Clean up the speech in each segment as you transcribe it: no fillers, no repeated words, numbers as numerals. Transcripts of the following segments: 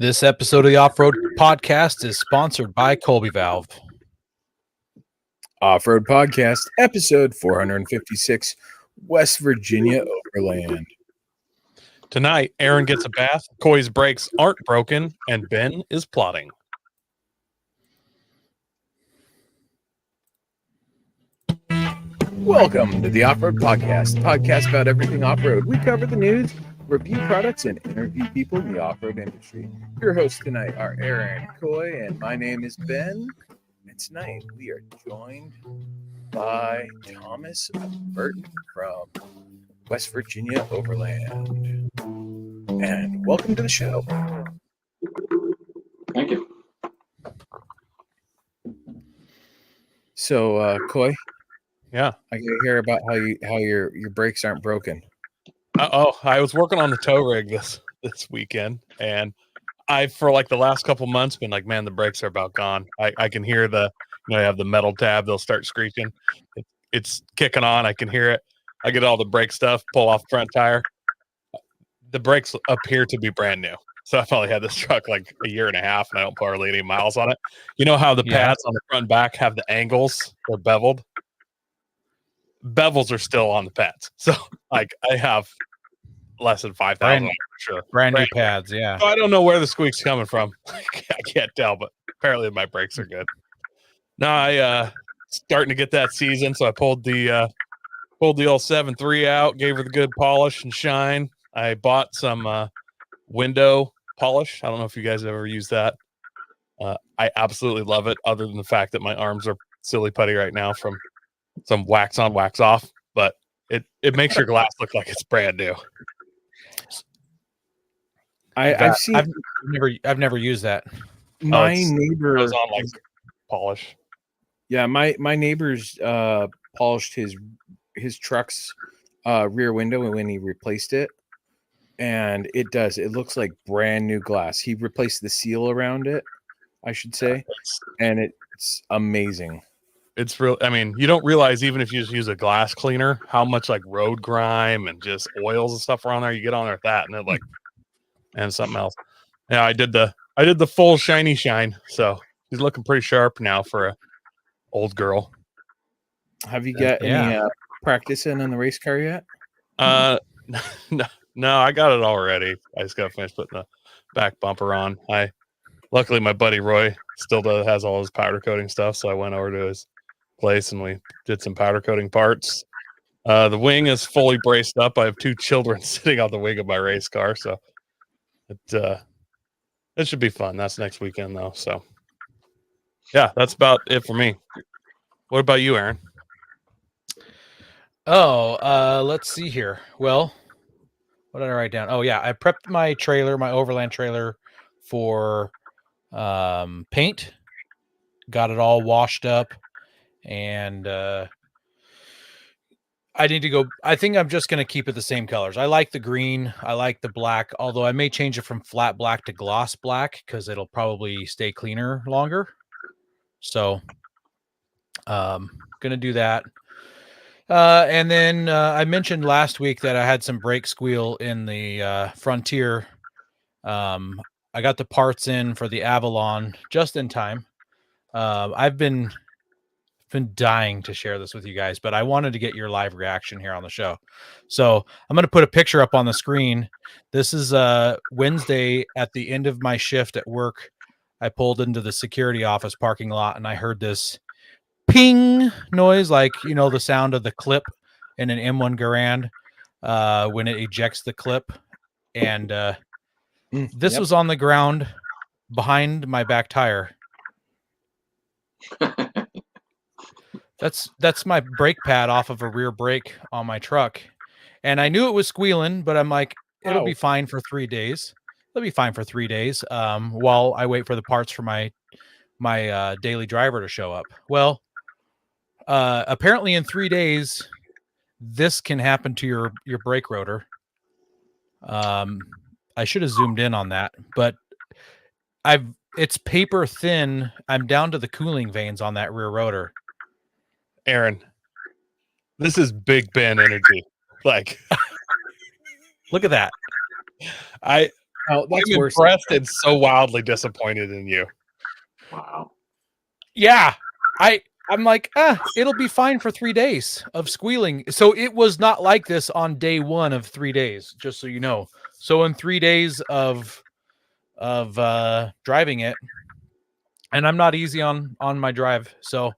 This episode of the Off-Road Podcast is sponsored by Colby Valve. Off-Road Podcast, episode 456, West Virginia Overland. Tonight, Aaron gets a bath, Coy's brakes aren't broken, and Ben is plotting. Welcome to the Off-Road Podcast, a podcast about everything off-road. We cover the news, review products, and interview people in the off-road industry. Your hosts tonight are Aaron, Coy, and my name is Ben. And tonight we are joined by Thomas Burton from West Virginia Overland. And welcome to the show. Thank you. So, Coy, Yeah. I can hear about how your brakes aren't broken. I was working on the tow rig this weekend, and I, for like the last couple months, been like, man, the brakes are about gone. I can hear I have the metal tab. They'll start screeching. It's kicking on. I can hear it. I get all the brake stuff, pull off front tire. The brakes appear to be brand new. So I've only had this truck like a year and a half, and I don't put hardly any miles on it. You know how the pads on the front and back have the angles? They're beveled. Bevels are still on the pads. So like I have less than 5,000 for sure. Brand new pads, yeah. So I don't know where the squeak's coming from. I can't tell, but apparently my brakes are good. Now I starting to get that season, so I pulled the old 7.3 out, gave her the good polish and shine. I bought some window polish. I don't know if you guys have ever used that. I absolutely love it, other than the fact that my arms are silly putty right now from some wax on, wax off, but it makes your glass look like it's brand new. I've never used that. My neighbor goes on like polish. Yeah, my neighbor's polished his truck's rear window when he replaced it, and it looks like brand new glass. He replaced the seal around it, I should say, and it's amazing. It's real. I mean, you don't realize, even if you just use a glass cleaner, how much like road grime and just oils and stuff are on there. You get on there with that, and it and something else. Yeah, I did the full shiny shine, so he's looking pretty sharp now for a old girl. Have you got any practice in on the race car yet? No, I got it already. I just got to finish putting the back bumper on. Luckily my buddy Roy still has all his powder coating stuff, so I went over to his place and we did some powder coating parts. The wing is fully braced up. I have 2 children sitting on the wing of my race car, so it should be fun. That's next weekend though. So yeah, that's about it for me. What about you, Aaron? Let's see here. Well, what did I write down? Oh yeah, I prepped my Overland trailer for paint, got it all washed up, and I need to go. I think I'm just going to keep it the same colors. I like the green, I like the black, although I may change it from flat black to gloss black because it'll probably stay cleaner longer. So gonna do that. And then I mentioned last week that I had some brake squeal in the Frontier. I got the parts in for the Avalon just in time. I've been dying to share this with you guys, but I wanted to get your live reaction here on the show. So I'm going to put a picture up on the screen. This is Wednesday at the end of my shift at work. I pulled into the security office parking lot and I heard this ping noise, like, the sound of the clip in an M1 Garand when it ejects the clip. And this was on the ground behind my back tire. That's my brake pad off of a rear brake on my truck. And I knew it was squealing, but I'm like, it'll be fine for 3 days. It'll be fine for 3 days while I wait for the parts for my daily driver to show up. Well, apparently in 3 days, this can happen to your brake rotor. I should have zoomed in on that, but it's paper thin. I'm down to the cooling veins on that rear rotor. Aaron, this is Big Ben energy. Like, look at that. I No, that's I'm worse. impressed and so wildly disappointed in you. Wow. Yeah. I'm like, it'll be fine for 3 days of squealing. So it was not like this on day 1 of 3 days, just so you know. So in 3 days of driving it, and I'm not easy on my drive. So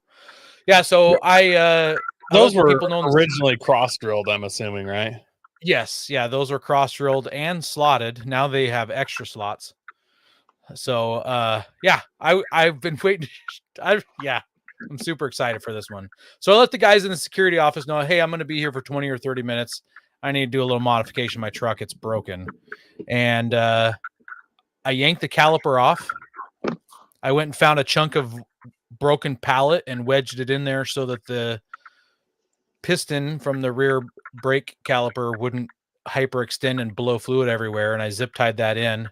yeah, so I Those let were people know originally cross drilled, I'm assuming, right? Yes, yeah, those were cross drilled and slotted. Now they have extra slots. So yeah, I've been waiting. I'm super excited for this one. So I let the guys in the security office know, hey, I'm going to be here for 20 or 30 minutes. I need to do a little modification. My truck, it's broken. And I yanked the caliper off. I went and found a chunk of broken pallet and wedged it in there so that the piston from the rear brake caliper wouldn't hyperextend and blow fluid everywhere. And I zip tied that in.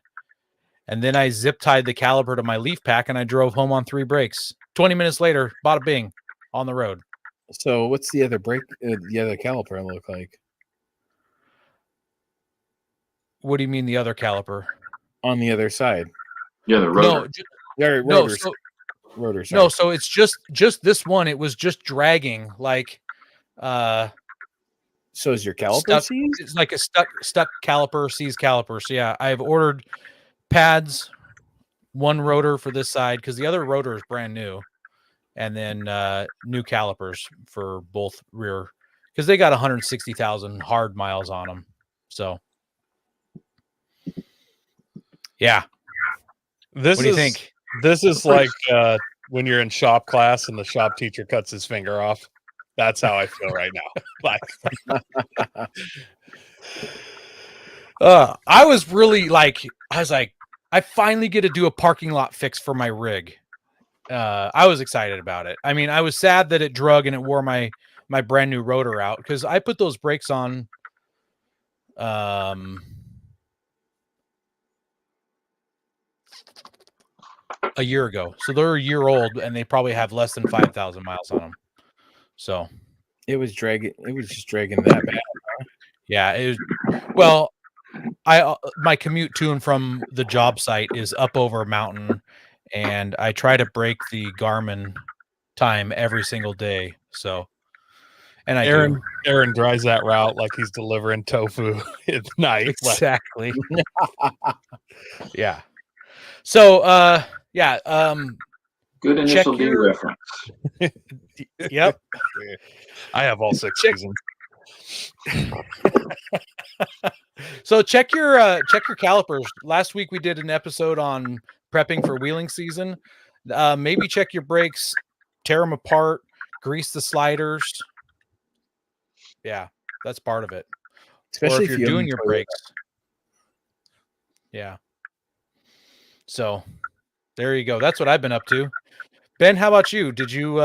And then I zip tied the caliper to my leaf pack and I drove home on 3 brakes. 20 minutes later, bada bing, on the road. So what's the other the other caliper look like? What do you mean the other caliper? On the other side. Yeah, the rotor. Rotor. No, so it's just this one. It was just dragging like so is your caliper seized? It's like a stuck caliper, seized caliper. So yeah, I've ordered pads, 1 rotor for this side because the other rotor is brand new, and then new calipers for both rear because they got 160,000 hard miles on them. So yeah, What do you think? This is like when you're in shop class and the shop teacher cuts his finger off. That's how I feel right now. Like, I was like, I finally get to do a parking lot fix for my rig. I was excited about it. I mean, I was sad that it drug and it wore my brand new rotor out because I put those brakes on a year ago. So they're a year old and they probably have less than 5,000 miles on them. So it was just dragging that bad. Yeah, my commute to and from the job site is up over a mountain, and I try to break the Garmin time every single day. So, and Aaron drives that route like he's delivering tofu at night. Exactly. Yeah. So, yeah. Good initial D reference. Yep. I have all 6 seasons. So check your calipers. Last week we did an episode on prepping for wheeling season. Maybe check your brakes, tear them apart, grease the sliders. Yeah, that's part of it. Especially if you're doing your brakes. Yeah. So there you go. That's what I've been up to. Ben, how about you? Did you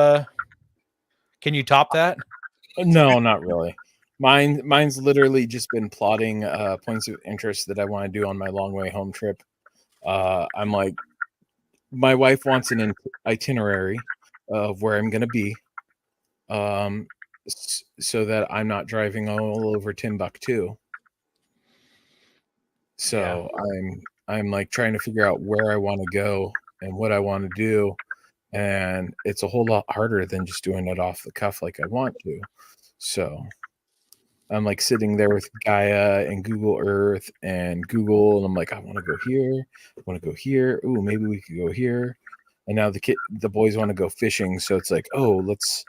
can you top that? No, not really. Mine's literally just been plotting points of interest that I want to do on my long way home trip. I'm like, my wife wants an itinerary of where I'm going to be, so that I'm not driving all over Timbuktu. So yeah. I'm like trying to figure out where I want to go and what I want to do, and it's a whole lot harder than just doing it off the cuff like I want to. So I'm like sitting there with Gaia and Google Earth and Google, and I'm like, I want to go here. I want to go here. Ooh, maybe we could go here. And now the boys want to go fishing, so it's like, oh, let's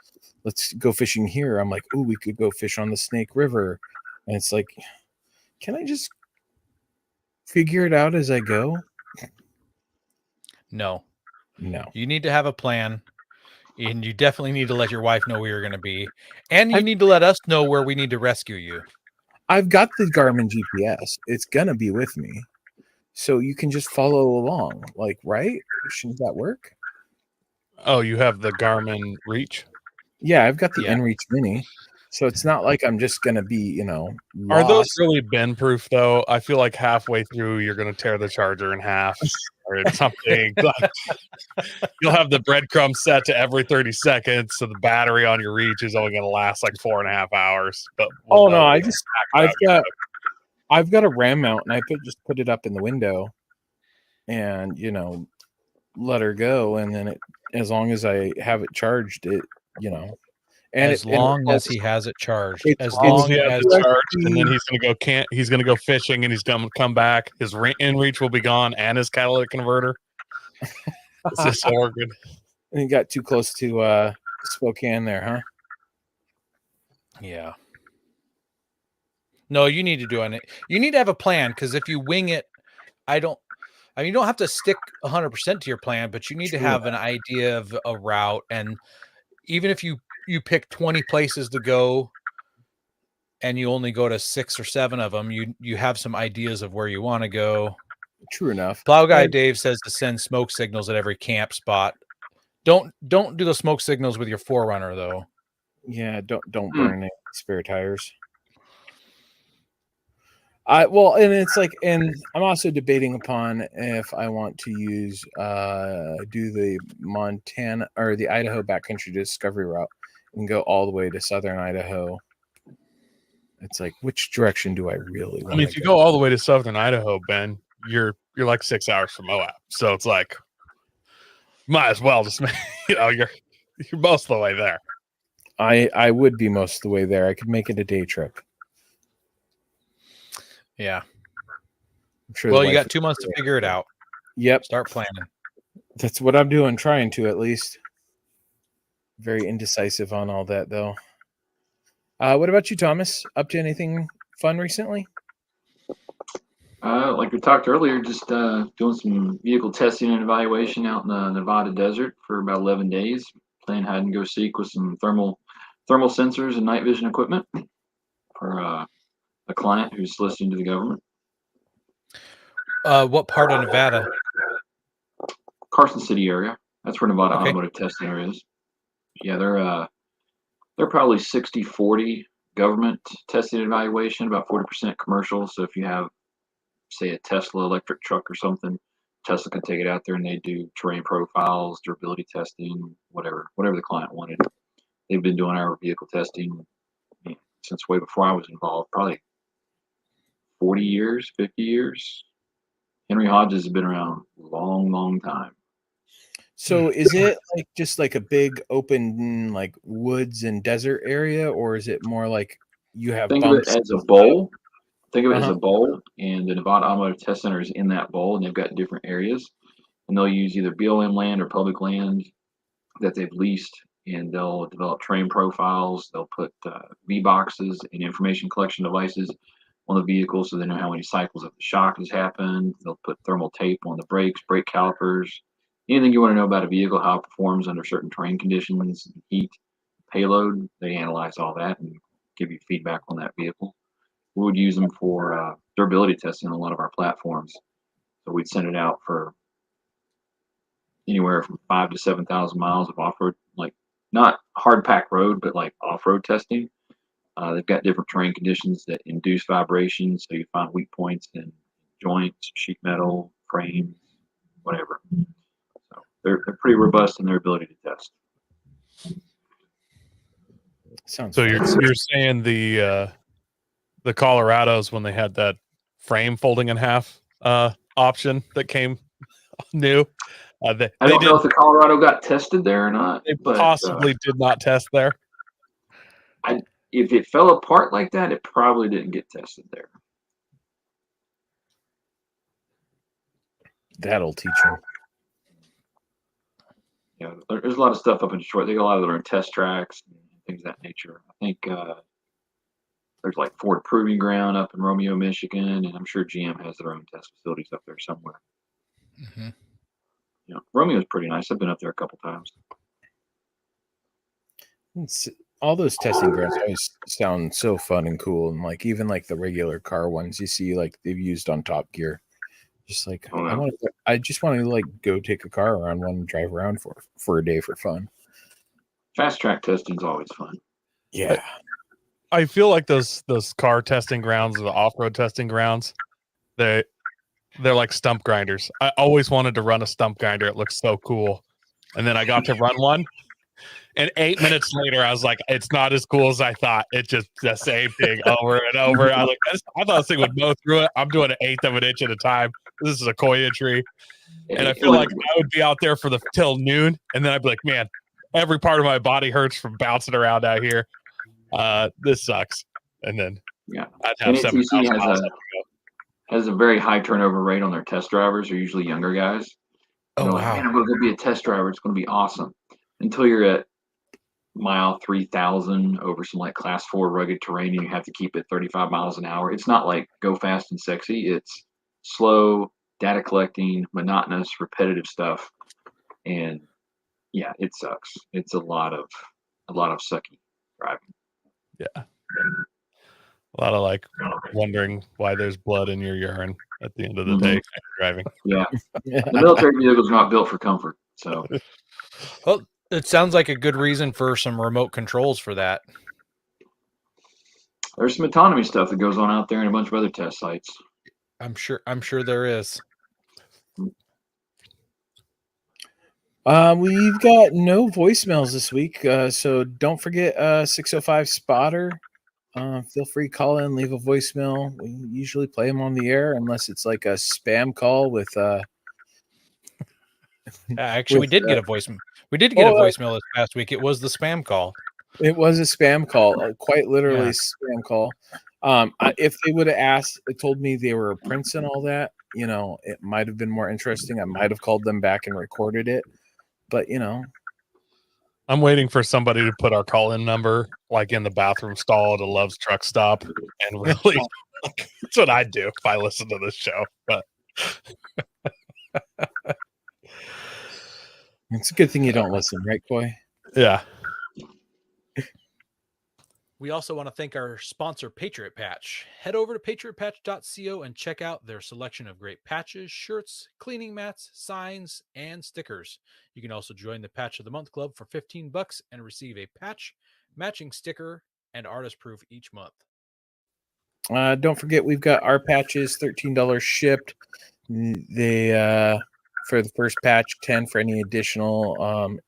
go fishing here. I'm like, ooh, we could go fish on the Snake River, and it's like, can I just figure it out as I go? No. You need to have a plan. And you definitely need to let your wife know where you're going to be. And you need to let us know where we need to rescue you. I've got the Garmin GPS. It's going to be with me. So you can just follow along. Like, right? Shouldn't that work? Oh, you have the Garmin Reach? Yeah, I've got the inReach Mini. So it's not like I'm just going to be, lost. Are those really bend proof though? I feel like halfway through you're going to tear the charger in half or something. You'll have the breadcrumb set to every 30 seconds, so the battery on your Reach is only going to last like 4.5 hours. But I've I've got a RAM mount, and I just put it up in the window, and let her go, and then as long as I have it charged, and as long as he has it charged, it's as As long as long he has as it charged, and then he's gonna go fishing, and he's gonna come back. His in reach will be gone, and his catalytic converter. This is so good. And you got too close to Spokane there, huh? Yeah. No, you need to do it. You need to have a plan, because if you wing it, you don't have to stick 100% to your plan, but you need to have an idea of a route. And even if you pick 20 places to go and you only go to 6 or 7 of them, you have some ideas of where you want to go. True enough. Plow Guy Dave says to send smoke signals at every camp spot. Don't do the smoke signals with your 4Runner though. Yeah, don't burn any spare tires. And I'm also debating upon if I want to do the Montana or the Idaho backcountry discovery route and go all the way to southern Idaho. It's like, which direction do I really want? I mean, if you go all the way to southern Idaho, Ben, you're like 6 hours from Moab, so it's like, might as well just you're most of the way there. I would be most of the way there. I could make it a day trip. Yeah. I'm sure. Well, you got 2 months to figure it out. Yep. Start planning. That's what I'm doing, trying to at least. Very indecisive on all that, though. What about you, Thomas? Up to anything fun recently? Like we talked earlier, just doing some vehicle testing and evaluation out in the Nevada desert for about 11 days. Playing hide and go seek with some thermal sensors and night vision equipment for a client who's listening to the government. What part of Nevada? Carson City area. That's where Nevada Okay. Automotive Test Center is. Yeah, they're probably 60-40 government testing and evaluation, about 40% commercial. So if you have, say, a Tesla electric truck or something, Tesla can take it out there and they do terrain profiles, durability testing, whatever the client wanted. They've been doing our vehicle testing since way before I was involved, probably 40 years, 50 years. Henry Hodges has been around a long, long time. So is it like just like a big open like woods and desert area, or is it more like you have Think of it bumps? as a bowl. Think of it as Uh-huh. a bowl, and the Nevada Automotive Test Center is in that bowl, and they've got different areas. And they'll use either BLM land or public land that they've leased, and they'll develop terrain profiles. They'll put V boxes and information collection devices on the vehicle so they know how many cycles of the shock has happened. They'll put thermal tape on the brakes, brake calipers, anything you want to know about a vehicle, how it performs under certain terrain conditions, heat, payload. They analyze all that and give you feedback on that vehicle. We would use them for durability testing on a lot of our platforms. So we'd send it out for anywhere from 5,000 to 7,000 miles of off-road, like not hard pack road, but like off-road testing. They've got different terrain conditions that induce vibrations, so you find weak points in joints, sheet metal, frames, whatever. So they're pretty robust in their ability to test. Sounds So fun. you're saying the Colorados, when they had that frame folding in half option that came new, I don't know if the Colorado got tested there or not. They but, possibly did not test there. If it fell apart like that, it probably didn't get tested there. That'll teach them. Yeah, there's a lot of stuff up in Detroit. They got a lot of their own test tracks and things of that nature. I think there's like Ford Proving Ground up in Romeo, Michigan, and I'm sure GM has their own test facilities up there somewhere. Mm-hmm. You know, Romeo's pretty nice. I've been up there a couple times. All those testing grounds always sound so fun and cool, and like even like the regular car ones you see like they've used on Top Gear. Just like I just want to like go take a car around one and drive around for a day for fun. Fast track testing is always fun. Yeah, I feel like those car testing grounds, the off-road testing grounds, they're like stump grinders. I always wanted to run a stump grinder. It looks so cool, and then I got to run one, And 8 minutes later, I was like, it's not as cool as I thought. It's just the same thing over and over. I was like, I thought this thing would mow through it. I'm doing an eighth of an inch at a time. This is a sequoia tree. And I feel like I would be out there for till noon. And then I'd be like, man, every part of my body hurts from bouncing around out here. This sucks. And then I'd have 7,000 miles has a very high turnover rate on their test drivers. They're usually younger guys. Oh, wow. like, man, I'm going to go be a test driver. It's going to be awesome. Until you're at mile 3,000 over some like class 4 rugged terrain and you have to keep it 35 miles an hour. It's not like go fast and sexy. It's slow, data collecting, monotonous, repetitive stuff. And yeah, it sucks. It's a lot of sucky driving. Yeah. A lot of like wondering why there's blood in your urine at the end of the day driving. Yeah. The military vehicles are not built for comfort. So, well, it sounds like a good reason for some remote controls for that. There's some autonomy stuff that goes on out there and a bunch of other test sites. I'm sure there is. We've got no voicemails this week, so don't forget 605 spotter. Feel free to call in, leave a voicemail. We usually play them on the air unless it's like a spam call with actually, we did get a voicemail. We did get a voicemail this past week. It was the spam call. It was a spam call, quite literally spam call. If they would have told me they were a Prince and all that, it might have been more interesting. I might have called them back and recorded it, but I'm waiting for somebody to put our call-in number like in the bathroom stall at a Love's truck stop, and really, that's what I'd do if I listened to this show. But it's a good thing you don't listen, right, Coy? Yeah. We also want to thank our sponsor, Patriot Patch. Head over to patriotpatch.co and check out their selection of great patches, shirts, cleaning mats, signs, and stickers. You can also join the Patch of the Month Club for $15 and receive a patch, matching sticker, and artist proof each month. Don't forget, we've got our patches, $13 shipped. They for the first patch, $10 for any additional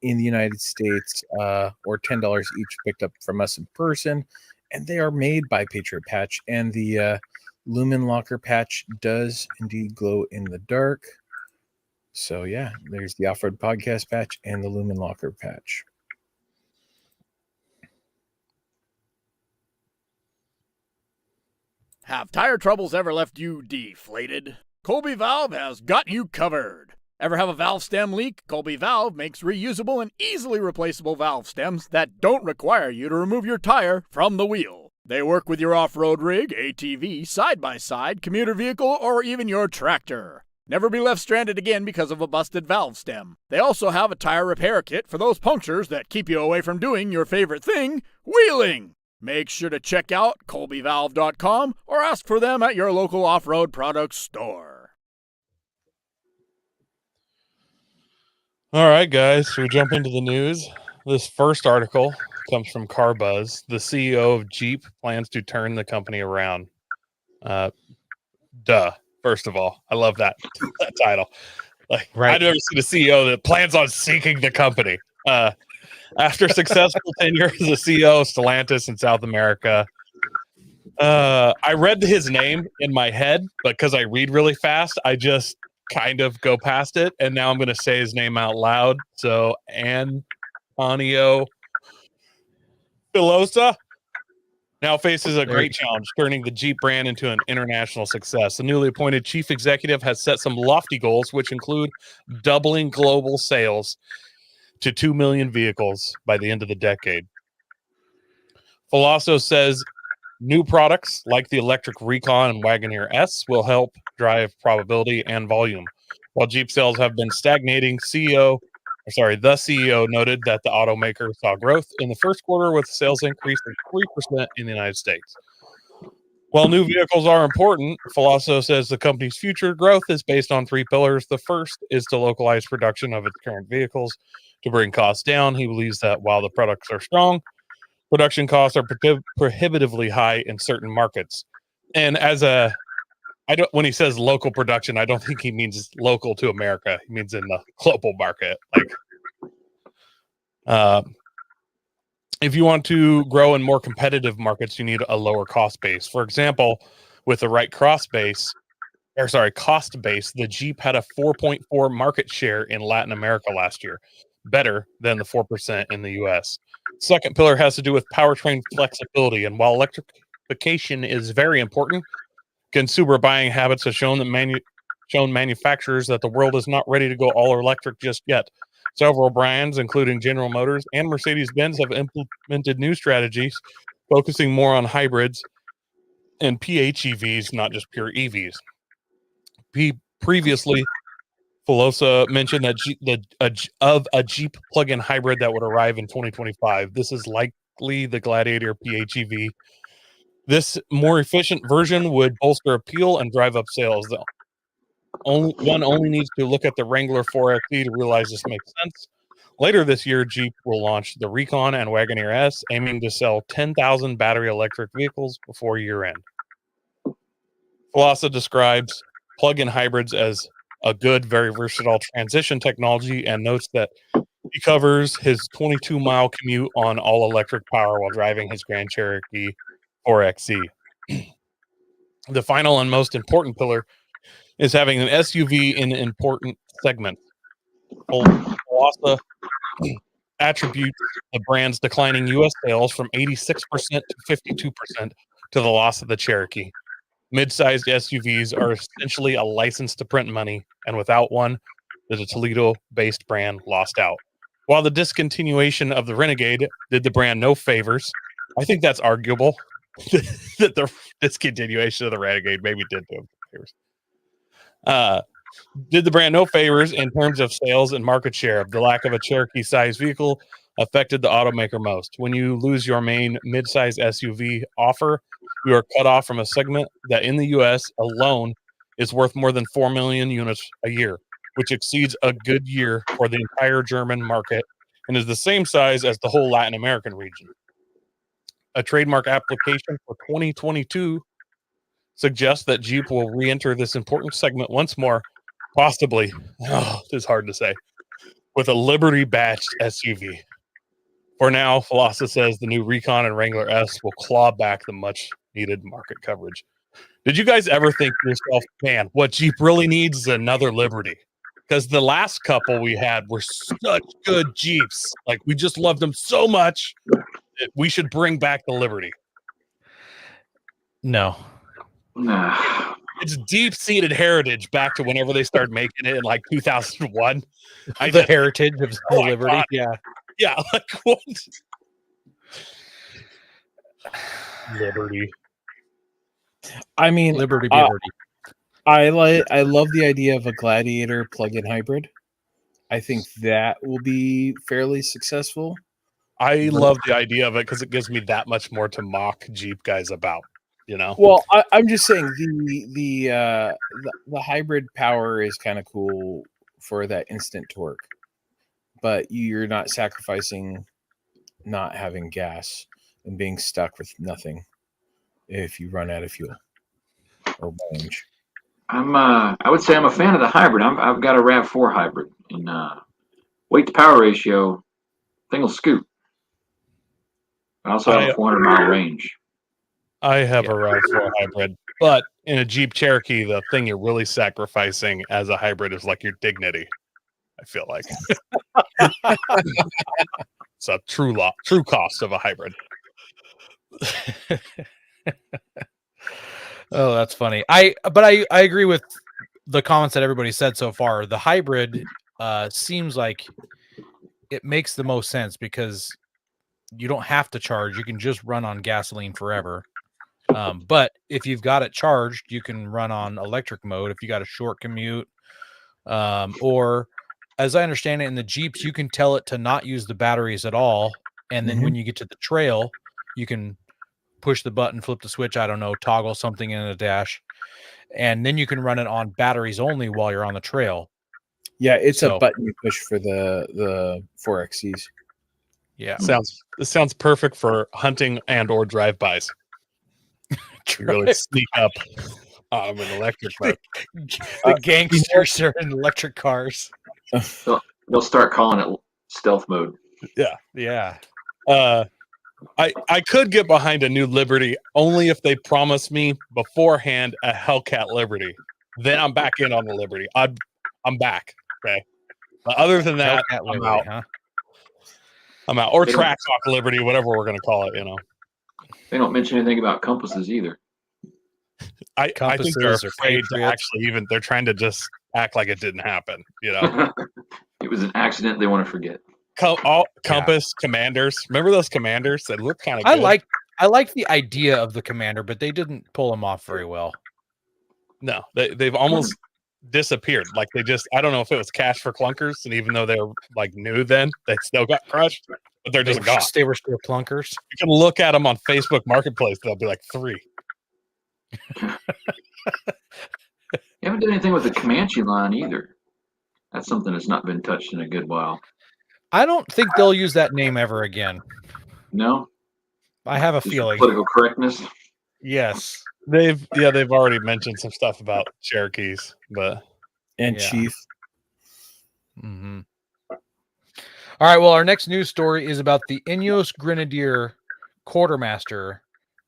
in the United States, or $10 each picked up from us in person. And they are made by Patriot Patch. And the Lumen Locker patch does indeed glow in the dark. So yeah, there's the Off-Road Podcast patch and the Lumen Locker patch. Have tire troubles ever left you deflated? Colby Valve has got you covered. Ever have a valve stem leak? Colby Valve makes reusable and easily replaceable valve stems that don't require you to remove your tire from the wheel. They work with your off-road rig, ATV, side-by-side, commuter vehicle, or even your tractor. Never be left stranded again because of a busted valve stem. They also have a tire repair kit for those punctures that keep you away from doing your favorite thing, wheeling. Make sure to check out colbyvalve.com or ask for them at your local off-road products store. All right, guys, so we jump into the news. This first article comes from CarBuzz. The CEO of Jeep plans to turn the company around. First of all, I love that title. Like, right. I've never seen a CEO that plans on sinking the company. After successful tenure as the CEO of Stellantis in South America, I read his name in my head, but because I read really fast, I just kind of go past it, and now I'm going to say his name out loud. So Antonio Filosa now faces a great challenge, turning the Jeep brand into an international success. The newly appointed chief executive has set some lofty goals, which include doubling global sales to 2 million vehicles by the end of the decade. Filosa says new products like the electric Recon and Wagoneer S will help drive profitability and volume. While Jeep sales have been stagnating, the CEO noted that the automaker saw growth in the first quarter with sales increase of 3% in the United States. While new vehicles are important, Filosa says the company's future growth is based on 3 pillars. The first is to localize production of its current vehicles to bring costs down. He believes that while the products are strong, production costs are prohibitively high in certain markets. And when he says local production, I don't think he means local to America. He means in the global market. Like, If you want to grow in more competitive markets, you need a lower cost base. For example, with the right cost base, the Jeep had a 4.4 market share in Latin America last year, better than the 4% in the US. Second pillar has to do with powertrain flexibility. And while electrification is very important, consumer buying habits have shown manufacturers that the world is not ready to go all electric just yet. Several brands, including General Motors and Mercedes-Benz, have implemented new strategies focusing more on hybrids and PHEVs, not just pure EVs. Previously, Filosa mentioned that a Jeep plug-in hybrid that would arrive in 2025. This is likely the Gladiator PHEV. This more efficient version would bolster appeal and drive up sales. One only needs to look at the Wrangler 4xe to realize this makes sense. Later this year, Jeep will launch the Recon and Wagoneer S, aiming to sell 10,000 battery electric vehicles before year-end. Filosa describes plug-in hybrids as a good, very versatile transition technology and notes that he covers his 22-mile commute on all-electric power while driving his Grand Cherokee 4xe. The final and most important pillar is having an SUV in important segments. Filosa attributes the brand's declining U.S. sales from 86% to 52% to the loss of the Cherokee. Mid-sized SUVs are essentially a license to print money, and without one, the Toledo-based brand lost out. While the discontinuation of the Renegade did the brand no favors, I think that's arguable that the discontinuation of the Renegade maybe did them favors. Did the brand no favors in terms of sales and market share. The lack of a Cherokee-sized vehicle affected the automaker most. When you lose your main mid-size SUV offer, you are cut off from a segment that in the U.S. alone is worth more than 4 million units a year, which exceeds a good year for the entire German market and is the same size as the whole Latin American region. A trademark application for 2022 suggests that Jeep will re-enter this important segment once more, possibly, it's hard to say, with a Liberty-badged SUV. For now, Filosa says the new Recon and Wrangler S will claw back the much-needed market coverage. Did you guys ever think to yourself, man, what Jeep really needs is another Liberty? Because the last couple we had were such good Jeeps. Like, we just loved them so much that we should bring back the Liberty. No. Nah. It's deep-seated heritage back to whenever they started making it in like 2001. The heritage of the Liberty, yeah. Yeah, like what? Liberty. I mean, Liberty. I love the idea of a Gladiator plug-in hybrid. I think that will be fairly successful. I love the idea of it because it gives me that much more to mock Jeep guys about, you know? Well, I'm just saying the hybrid power is kind of cool for that instant torque, but you're not sacrificing not having gas and being stuck with nothing if you run out of fuel or range. I would say I'm a fan of the hybrid. I've got a RAV4 hybrid, and weight to power ratio, thing will scoot. I also have a 400-mile range. I have a RAV4 hybrid, but in a Jeep Cherokee, the thing you're really sacrificing as a hybrid is like your dignity. I feel like it's a true cost of a hybrid. Oh, that's funny. I agree with the comments that everybody said so far. The hybrid seems like it makes the most sense because you don't have to charge. You can just run on gasoline forever. But if you've got it charged, you can run on electric mode if you got a short commute. Or as I understand it, in the Jeeps, you can tell it to not use the batteries at all. And then when you get to the trail, you can push the button, flip the switch, I don't know, toggle something in the dash. And then you can run it on batteries only while you're on the trail. Yeah, it's a button you push for the 4XCs. Yeah. This sounds perfect for hunting and or drive-bys. Really sneak up an electric mode. The gangsters are in electric cars. They'll start calling it stealth mode. Yeah. I could get behind a new Liberty only if they promise me beforehand a Hellcat Liberty. Then I'm back in on the Liberty. I'm back. Okay. But other than that, Hellcat I'm Liberty, out. huh? I'm out. Or They don't- Track Talk Liberty, whatever we're going to call it. They don't mention anything about compasses either. I think they're Compasses or afraid to Patriots. actually they're trying to just act like it didn't happen. It was an accident they want to forget. Compass Commanders. Remember those Commanders that looked kind of good? I like the idea of the Commander, but they didn't pull them off very well. No, they've almost disappeared. Like I don't know if it was cash for clunkers, and even though they were like new then, they still got crushed, but they're just gone. They were still clunkers. You can look at them on Facebook Marketplace; they'll be like 3. You haven't done anything with the Comanche line either. That's something that's not been touched in a good while. I don't think they'll use that name ever again. No? I have a Just feeling. political correctness. Yes. They've already mentioned some stuff about Cherokees, but And Yeah. Chief. Mm-hmm. All right. Well, our next news story is about the Ineos Grenadier Quartermaster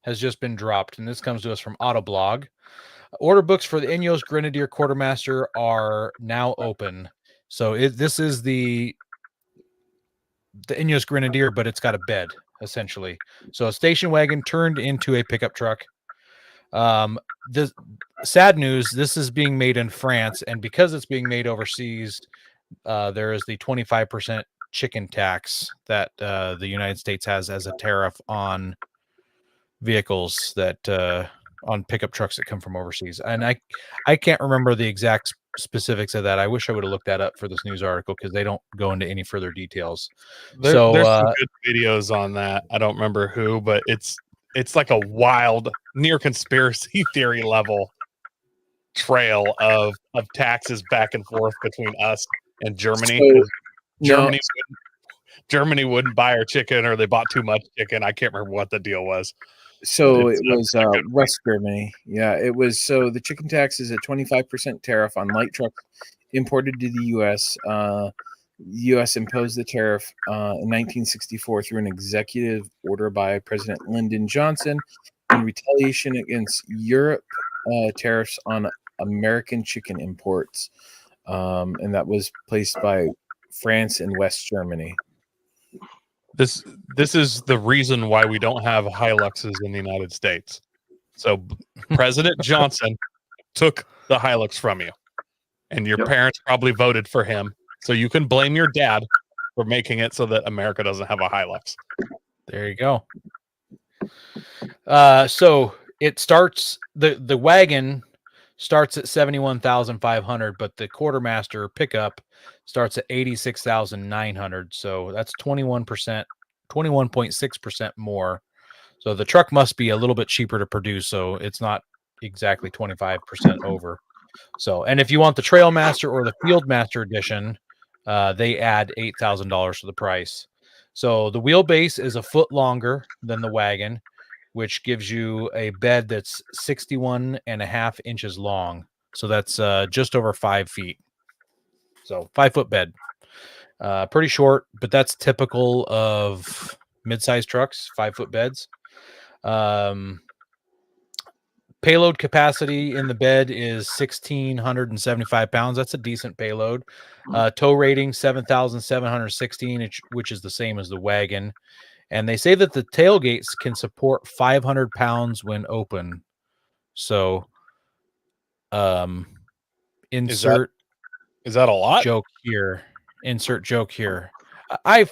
has just been dropped, and this comes to us from Autoblog. Order books for the Ineos Grenadier Quartermaster are now open. So this is the Ineos Grenadier, but it's got a bed essentially. So a station wagon turned into a pickup truck. The sad news: this is being made in France, and because it's being made overseas, there is the 25% chicken tax that the United States has as a tariff on vehicles that on pickup trucks that come from overseas. And I can't remember the exact specifics of that. I wish I would have looked that up for this news article because they don't go into any further details. there's some good videos on that. I don't remember who, but it's like a wild, near conspiracy theory level trail of taxes back and forth between us and Germany. So, Germany wouldn't buy our chicken, or they bought too much chicken. I can't remember what the deal was. So It's it was West Germany. Yeah, it was. So the chicken tax is a 25% tariff on light trucks imported to the U.S. The U.S. imposed the tariff in 1964 through an executive order by President Lyndon Johnson in retaliation against Europe tariffs on American chicken imports. And that was placed by France and West Germany. This is the reason why we don't have Hiluxes in the United States. So President Johnson took the Hilux from you, and your parents probably voted for him. So you can blame your dad for making it so that America doesn't have a Hilux. There you go. So it starts the wagon starts at 71,500, but the Quartermaster pickup starts at 86,900. So that's 21.6% more. So the truck must be a little bit cheaper to produce. So it's not exactly 25% over. So, and if you want the Trailmaster or the Fieldmaster edition, they add $8,000 to the price. So the wheelbase is a foot longer than the wagon, which gives you a bed that's 61.5 inches long. So that's just over 5 feet. So 5-foot bed. Pretty short, but that's typical of mid-sized trucks, 5-foot beds. Payload capacity in the bed is 1,675 pounds. That's a decent payload. Tow rating 7,716, which is the same as the wagon. And they say that the tailgates can support 500 pounds when open. So, insert is that a lot? joke here. Insert joke here. I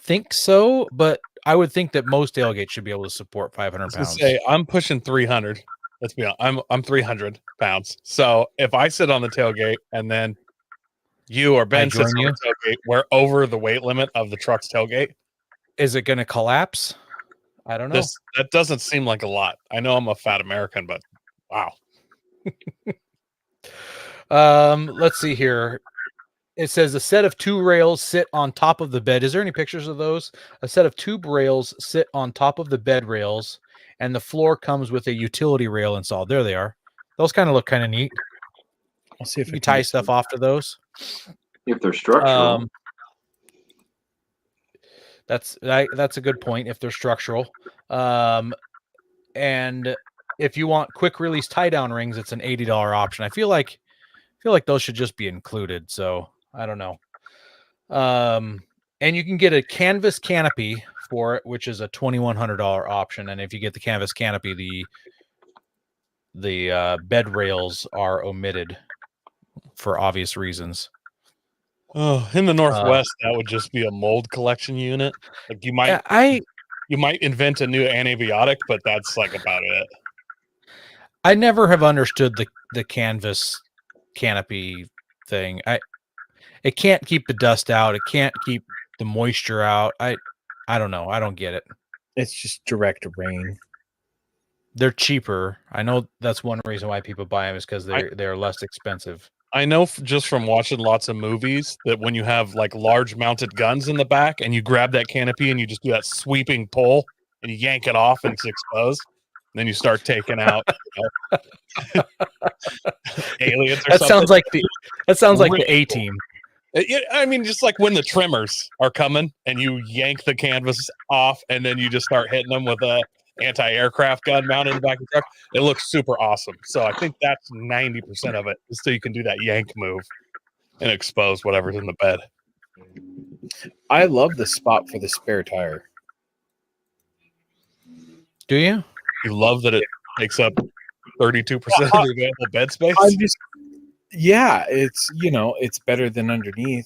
think so, but I would think that most tailgates should be able to support 500 pounds. Say I'm pushing 300. Let's be honest. I'm 300 pounds. So if I sit on the tailgate and then you or Ben sits on the tailgate, we're over the weight limit of the truck's tailgate. Is it going to collapse? I don't know. That doesn't seem like a lot. I know I'm a fat American, but wow. Let's see here. It says a set of 2 rails sit on top of the bed. Is there any pictures of those? A set of 2 rails sit on top of the bed rails, and the floor comes with a utility rail installed. There they are. Those kind of look kind of neat. I'll see if you tie stuff off to those. If they're structural. That's a good point if they're structural. And if you want quick release tie down rings, it's an $80 option. I feel like those should just be included. So I don't know. And you can get a canvas canopy for it, which is a $2,100 option. And if you get the canvas canopy, the bed rails are omitted for obvious reasons. Oh, in the Northwest, that would just be a mold collection unit. Like you might invent a new antibiotic, but that's like about it. I never have understood the canvas canopy thing. It can't keep the dust out. It can't keep the moisture out. I don't know. I don't get it. It's just direct rain. They're cheaper. I know that's one reason why people buy them is because they're less expensive. I know just from watching lots of movies that when you have like large mounted guns in the back and you grab that canopy and you just do that sweeping pull and you yank it off and it's exposed, and then you start taking out aliens or That something. sounds like Really the A-Team. I mean, just like when the trimmers are coming and you yank the canvas off and then you just start hitting them with a anti-aircraft gun mounted in the back of the truck. It looks super awesome. So I think that's 90% of it, so you can do that yank move and expose whatever's in the bed. I love the spot for the spare tire. Do you? You love that it takes up 32% of the available bed space. Yeah, it's better than underneath,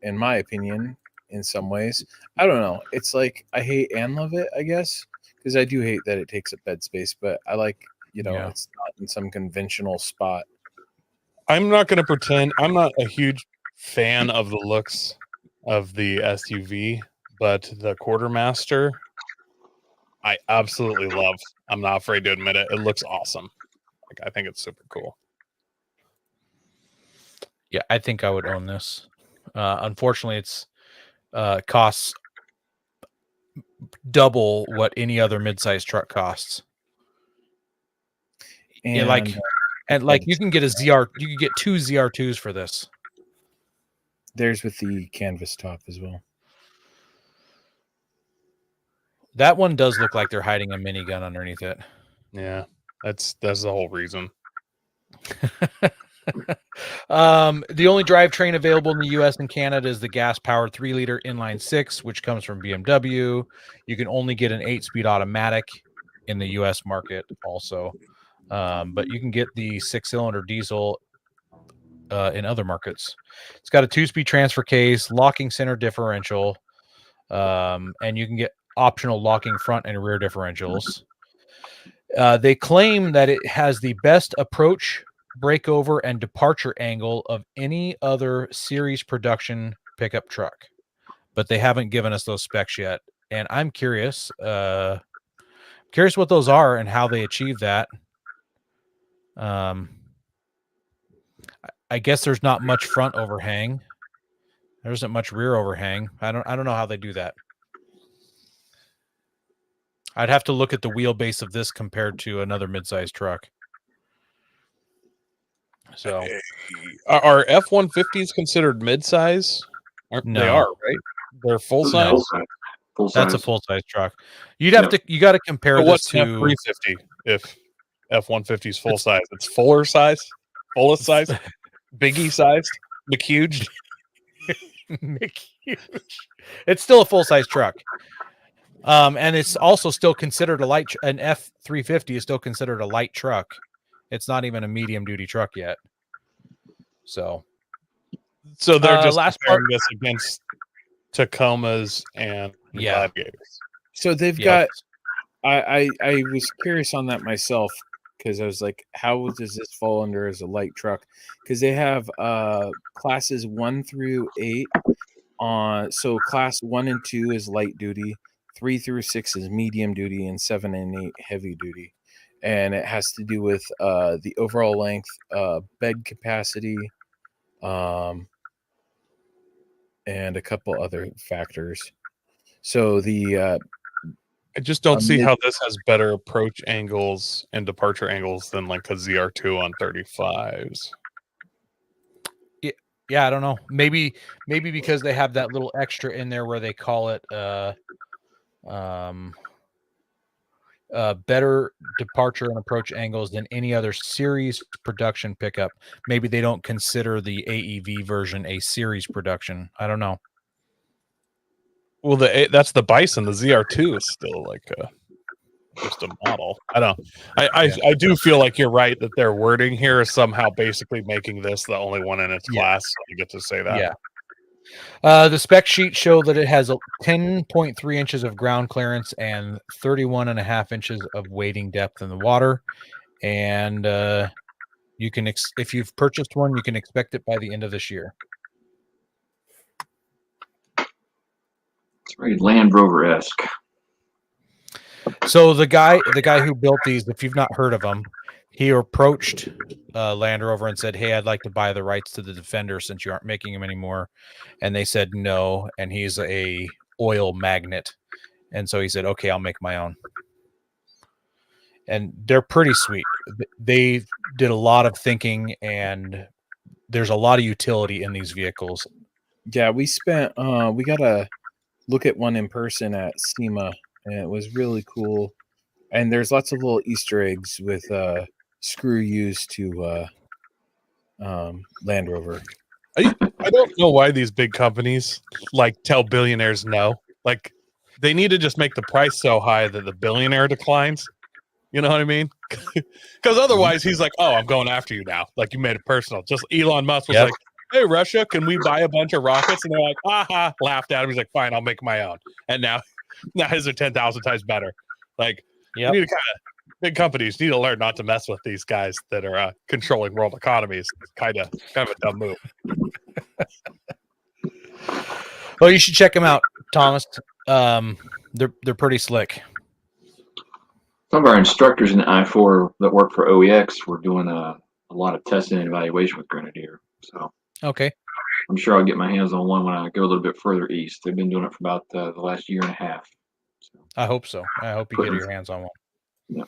in my opinion, in some ways. I don't know. It's like I hate and love it, I guess, because I do hate that it takes up bed space, but I like, it's not in some conventional spot. I'm not going to pretend. I'm not a huge fan of the looks of the SUV, but the Quartermaster, I absolutely love. I'm not afraid to admit it. It looks awesome. Like, I think it's super cool. Yeah, I think I would own this. Unfortunately, it's costs double what any other midsize truck costs. And you can get you can get two ZR2s for this. There's with the canvas top as well. That one does look like they're hiding a minigun underneath it. Yeah, that's the whole reason. The only drivetrain available in the US and Canada is the gas-powered 3-liter inline 6, which comes from BMW. You can only get an 8-speed automatic in the US market also. But you can get the 6-cylinder diesel in other markets. It's got a 2-speed transfer case, locking center differential, and you can get optional locking front and rear differentials. They claim that it has the best approach, breakover, and departure angle of any other series production pickup truck, but they haven't given us those specs yet. And I'm curious what those are and how they achieve that. I guess there's not much front overhang. There isn't much rear overhang. I don't know how they do that. I'd have to look at the wheelbase of this compared to another midsize truck. So, are F-150s considered midsize? No. They are, right? They're full size. Full size. That's a full size truck. You got to compare So this what's to F-350 if F-150 is full size? It's fuller size, fullest size, biggie sized, McHuge. It's still a full size truck. And it's also still considered an F-350 is still considered a light truck. It's not even a medium duty truck yet. So they're just comparing this against Tacomas and Gladiators. So they've got. I was curious on that myself because I was like, how does this fall under as a light truck? Because they have classes 1 through 8 on. So class 1 and 2 is light duty, 3 through 6 is medium duty, and 7 and 8 heavy duty. And it has to do with the overall length, bed capacity, and a couple other factors. So I just don't see how this has better approach angles and departure angles than like a ZR2 on 35s. Yeah, I don't know. Maybe because they have that little extra in there where they call it better departure and approach angles than any other series production pickup. Maybe they don't consider the AEV version a series production. I don't know. Well, that's the Bison. The ZR2 is still like just a model. I don't know. I do feel like you're right that their wording here is somehow basically making this the only one in its class. So you get to say that. Yeah. The spec sheet show that it has 10.3 inches of ground clearance and 31.5 inches of wading depth in the water. And you can, if you've purchased one, you can expect it by the end of this year. It's very Land Rover-esque. So the guy who built these, if you've not heard of him, he approached Land Rover and said, "Hey, I'd like to buy the rights to the Defender since you aren't making them anymore." And they said no. And he's a oil magnate, and so he said, "Okay, I'll make my own." And they're pretty sweet. They did a lot of thinking, and there's a lot of utility in these vehicles. Yeah, we got to look at one in person at SEMA, and it was really cool. And there's lots of little Easter eggs with screw yous to Land Rover. I don't know why these big companies like tell billionaires no. Like they need to just make the price so high that the billionaire declines. You know what I mean? Because otherwise he's like, "Oh, I'm going after you now." Like you made it personal. Just Elon Musk was like, "Hey, Russia, can we buy a bunch of rockets?" And they're like, "Aha!" Laughed at him. He's like, "Fine, I'll make my own." And now his are 10,000 times better. Like, you need to big companies need to learn not to mess with these guys that are controlling world economies. It's kind of a dumb move. Well, you should check them out, Thomas. They're pretty slick. Some of our instructors in the I-4 that work for OEX were doing a lot of testing and evaluation with Grenadier. So okay, I'm sure I'll get my hands on one when I go a little bit further east. They've been doing it for about the last year and a half. So, I hope so. I hope you get your hands on one. Yeah.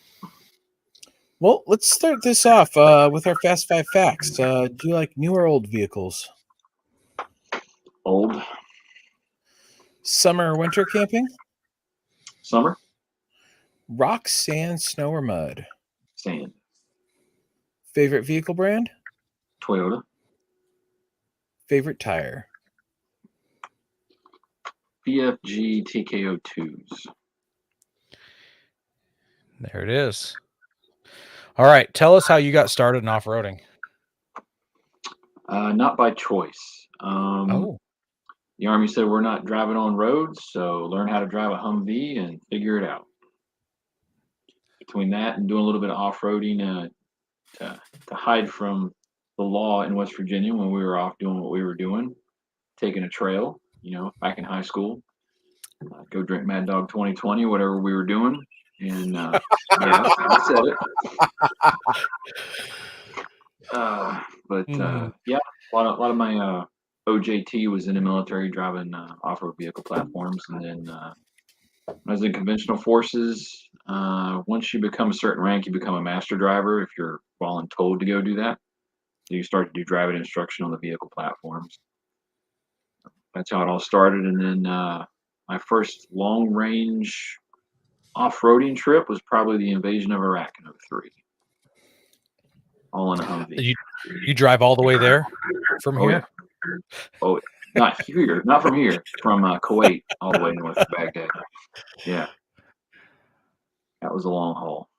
Well, let's start this off with our Fast 5 facts. Do you like new or old vehicles? Old. Summer or winter camping? Summer. Rock, sand, snow, or mud? Sand. Favorite vehicle brand? Toyota. Favorite tire? BFG TKO2s. There it is. All right, tell us how you got started in off-roading. Not by choice. Oh, The Army said we're not driving on roads, so learn how to drive a Humvee and figure it out. Between that and doing a little bit of off-roading to hide from the law in West Virginia when we were off doing what we were doing, taking a trail, back in high school, go drink Mad Dog 2020, whatever we were doing. And yeah, I said it. Yeah, a lot of my OJT was in the military driving off-road vehicle platforms, and then when I was in conventional forces, once you become a certain rank, you become a master driver if you're voluntold to go do that. So you start to do driving instruction on the vehicle platforms. That's how it all started. And then my first long-range off-roading trip was probably the invasion of Iraq in 2003. All in a Humvee. You drive all the way there from here? Yeah. Oh, not here, not from here, from Kuwait all the way north to Baghdad. Yeah, that was a long haul.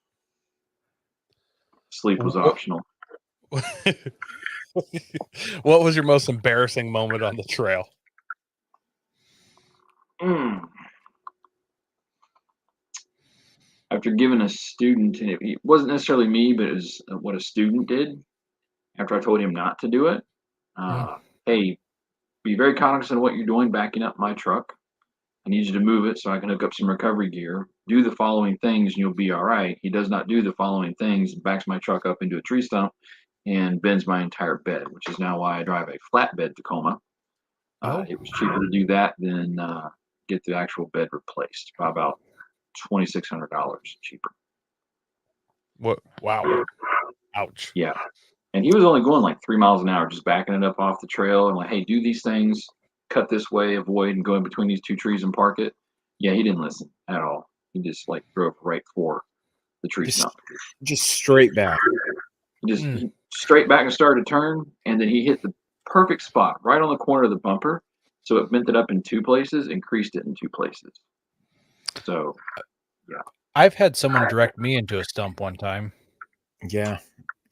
Sleep was optional. What was your most embarrassing moment on the trail? After giving a student, it wasn't necessarily me, but it was what a student did. After I told him not to do it, hey, be very cognizant of what you're doing backing up my truck. I need you to move it so I can hook up some recovery gear. Do the following things and you'll be all right. He does not do the following things, backs my truck up into a tree stump and bends my entire bed, which is now why I drive a flatbed Tacoma. It was cheaper to do that than get the actual bed replaced by about $2,600 cheaper. What? Wow. Ouch. Yeah. And he was only going like 3 miles an hour, just backing it up off the trail and like, hey, do these things, cut this way, avoid, and go in between these two trees and park it. Yeah, he didn't listen at all. He just like drove right for the tree stump. Just straight back. He straight back and started to turn, and then he hit the perfect spot right on the corner of the bumper. So it bent it up in 2 places and creased it in 2 places. So, yeah. I've had someone direct me into a stump one time. Yeah,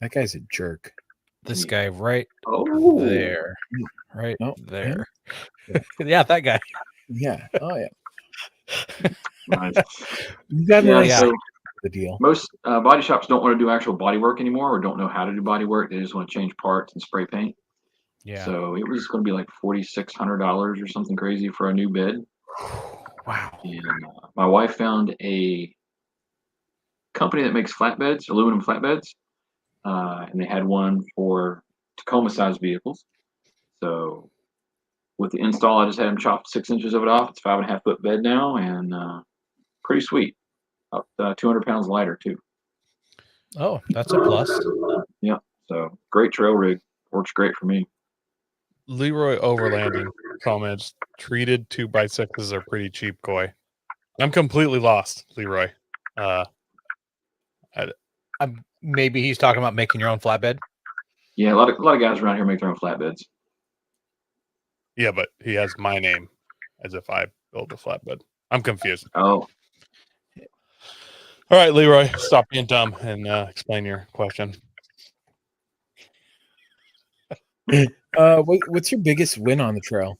that guy's a jerk. This guy right there. Right there. Yeah, that guy. Yeah. Oh, yeah. Nice. You got So the deal. most body shops don't want to do actual body work anymore, or don't know how to do body work. They just want to change parts and spray paint. Yeah. So it was going to be like $4,600 or something crazy for a new bed. Wow. And my wife found a company that makes flatbeds, aluminum flatbeds, and they had one for Tacoma-sized vehicles. So with the install, I just had them chop 6 inches of it off. It's 5.5 foot bed now, and pretty sweet. Up 200 pounds lighter too. Oh, that's a plus. Yeah. So great trail rig. Works great for me. Leroy Overlanding comments, treated 2x6s are pretty cheap, Coy. I'm completely lost, Leroy. Maybe he's talking about making your own flatbed. Yeah, a lot of guys around here make their own flatbeds. Yeah, but he has my name as if I built a flatbed. I'm confused. Oh, All right, Leroy, stop being dumb and explain your question. What's your biggest win on the trail?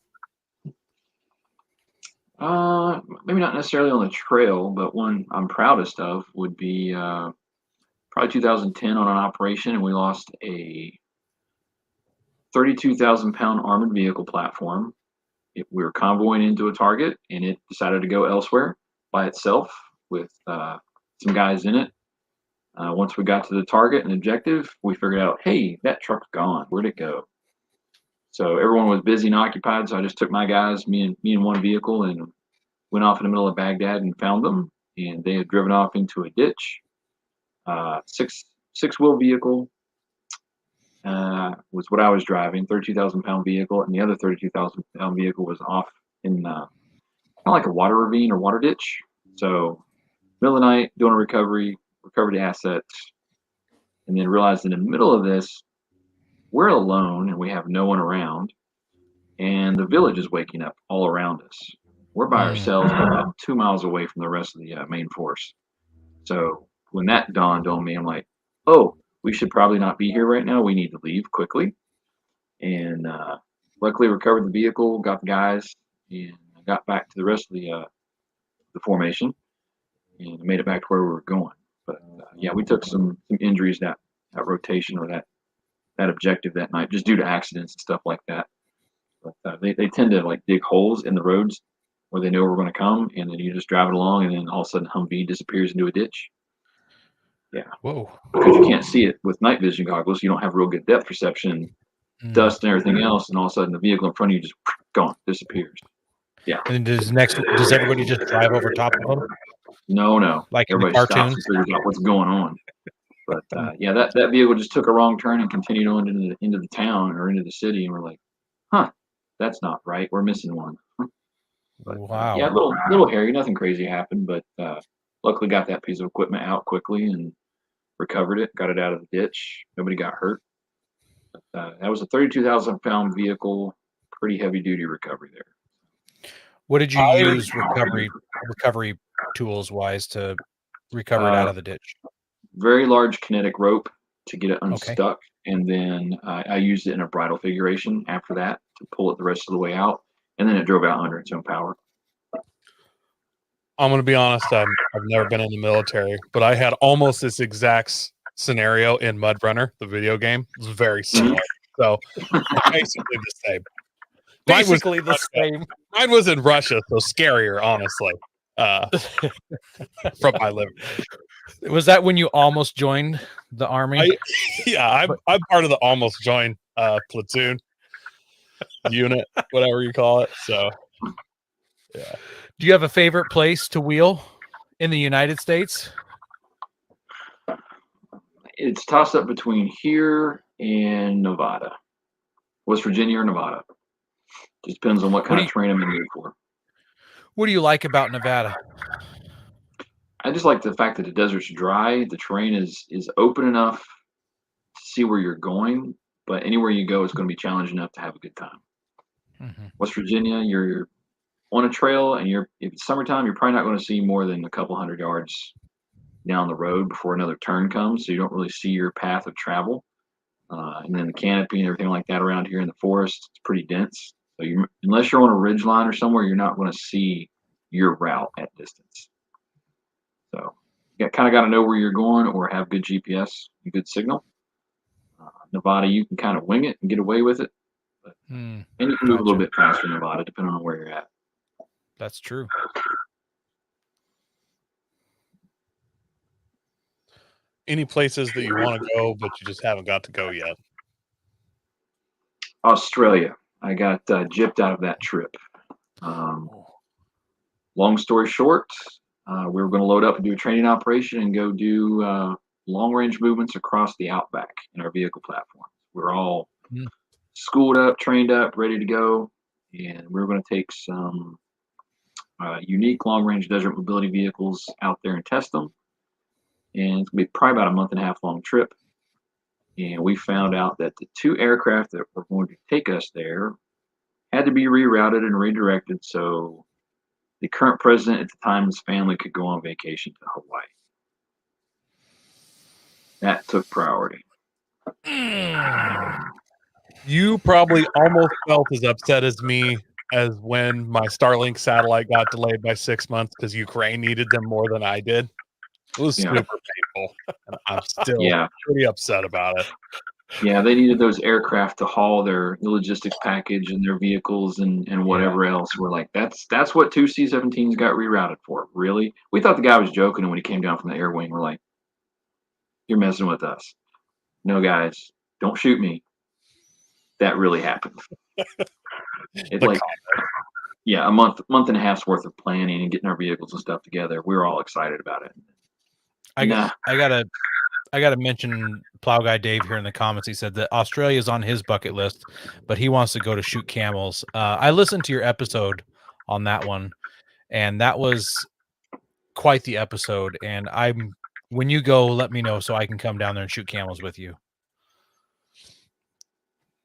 maybe not necessarily on the trail, but one I'm proudest of would be probably 2010 on an operation, and we lost a 32,000 pound armored vehicle platform. We were convoying into a target, and it decided to go elsewhere by itself with some guys in it. Once we got to the target and objective, we figured out, hey, that truck's gone. Where'd it go? So everyone was busy and occupied. So I just took my guys, me and one vehicle, and went off in the middle of Baghdad and found them. And they had driven off into a ditch. Six wheel vehicle was what I was driving, 32,000 pound vehicle, and the other 32,000 pound vehicle was off in kind of like a water ravine or water ditch. So middle of the night, doing a recovered the assets, and then realized in the middle of this, we're alone and we have no one around, and the village is waking up all around us. We're by ourselves, about 2 miles away from the rest of the main force. So when that dawned on me, I'm like, oh, we should probably not be here right now. We need to leave quickly. And luckily recovered the vehicle, got the guys, and got back to the rest of the formation, and made it back to where we were going. But yeah, we took some injuries that rotation or that objective that night, just due to accidents and stuff like that. But they tend to like dig holes in the roads where they know we're going to come, and then you just drive it along, and then all of a sudden Humvee disappears into a ditch. Yeah. Whoa. Because you can't see it with night vision goggles. You don't have real good depth perception, dust and everything else, and all of a sudden the vehicle in front of you just gone, disappears. Yeah. And does everybody just drive over top of them? No. Like in the everybody stops cartoons? and figures out what's going on. But yeah, that vehicle just took a wrong turn and continued on into the town or into the city, and we're like, huh, that's not right. We're missing one. But, wow. yeah, little hairy, nothing crazy happened, but luckily got that piece of equipment out quickly and recovered it, got it out of the ditch. Nobody got hurt. But, that was a 32,000 pound vehicle, pretty heavy duty recovery there. What did you use recovery tools wise to recover it out of the ditch? Very large kinetic rope to get it unstuck, and then I used it in a bridle figuration after that to pull it the rest of the way out, and then it drove out under its own power. I'm going to be honest, I've never been in the military, but I had almost this exact scenario in Mud Runner, the video game. It was very similar. So basically the same. Basically the same. Mine was in Russia, so scarier, honestly, from my living. Was that when you almost joined the army? I'm part of the almost joined platoon unit, whatever you call it. So, yeah. Do you have a favorite place to wheel in the United States? It's tossed up between here and Nevada. West Virginia or Nevada. Just depends on what kind of terrain I'm in the mood for. What do you like about Nevada? I just like the fact that the desert's dry. The terrain is open enough to see where you're going, but anywhere you go, it's going to be challenging enough to have a good time. Mm-hmm. West Virginia, you're on a trail, and if it's summertime, you're probably not going to see more than a couple 100 yards down the road before another turn comes, so you don't really see your path of travel. And then the canopy and everything like that around here in the forest, it's pretty dense. So unless you're on a ridge line or somewhere, you're not going to see your route at distance. So you kind of got to know where you're going or have good GPS and good signal. Nevada, you can kind of wing it and get away with it. But, and you can move a little bit faster in Nevada, depending on where you're at. That's true. Any places that you want to go, but you just haven't got to go yet? Australia. I got gypped out of that trip. Long story short, we were going to load up and do a training operation and go do long-range movements across the outback in our vehicle platform. We're all schooled up, trained up, ready to go, and we were going to take some unique long-range desert mobility vehicles out there and test them. And it's going to be probably about a month and a half long trip. And we found out that the 2 aircraft that were going to take us there had to be rerouted and redirected so the current president at the time and his family could go on vacation to Hawaii. That took priority. You probably almost felt as upset as me as when my Starlink satellite got delayed by 6 months because Ukraine needed them more than I did. It was super painful. And I'm still pretty upset about it. Yeah, they needed those aircraft to haul the logistics package and their vehicles and whatever else. We're like, that's what 2 C-17s got rerouted for. Really? We thought the guy was joking, and when he came down from the air wing, we're like, you're messing with us. No, guys, don't shoot me. That really happened. A month and a half's worth of planning and getting our vehicles and stuff together. We were all excited about it. I gotta mention Plow Guy Dave here in the comments. He said that Australia is on his bucket list, but he wants to go to shoot camels. I listened to your episode on that one, and that was quite the episode. And when you go, let me know so I can come down there and shoot camels with you.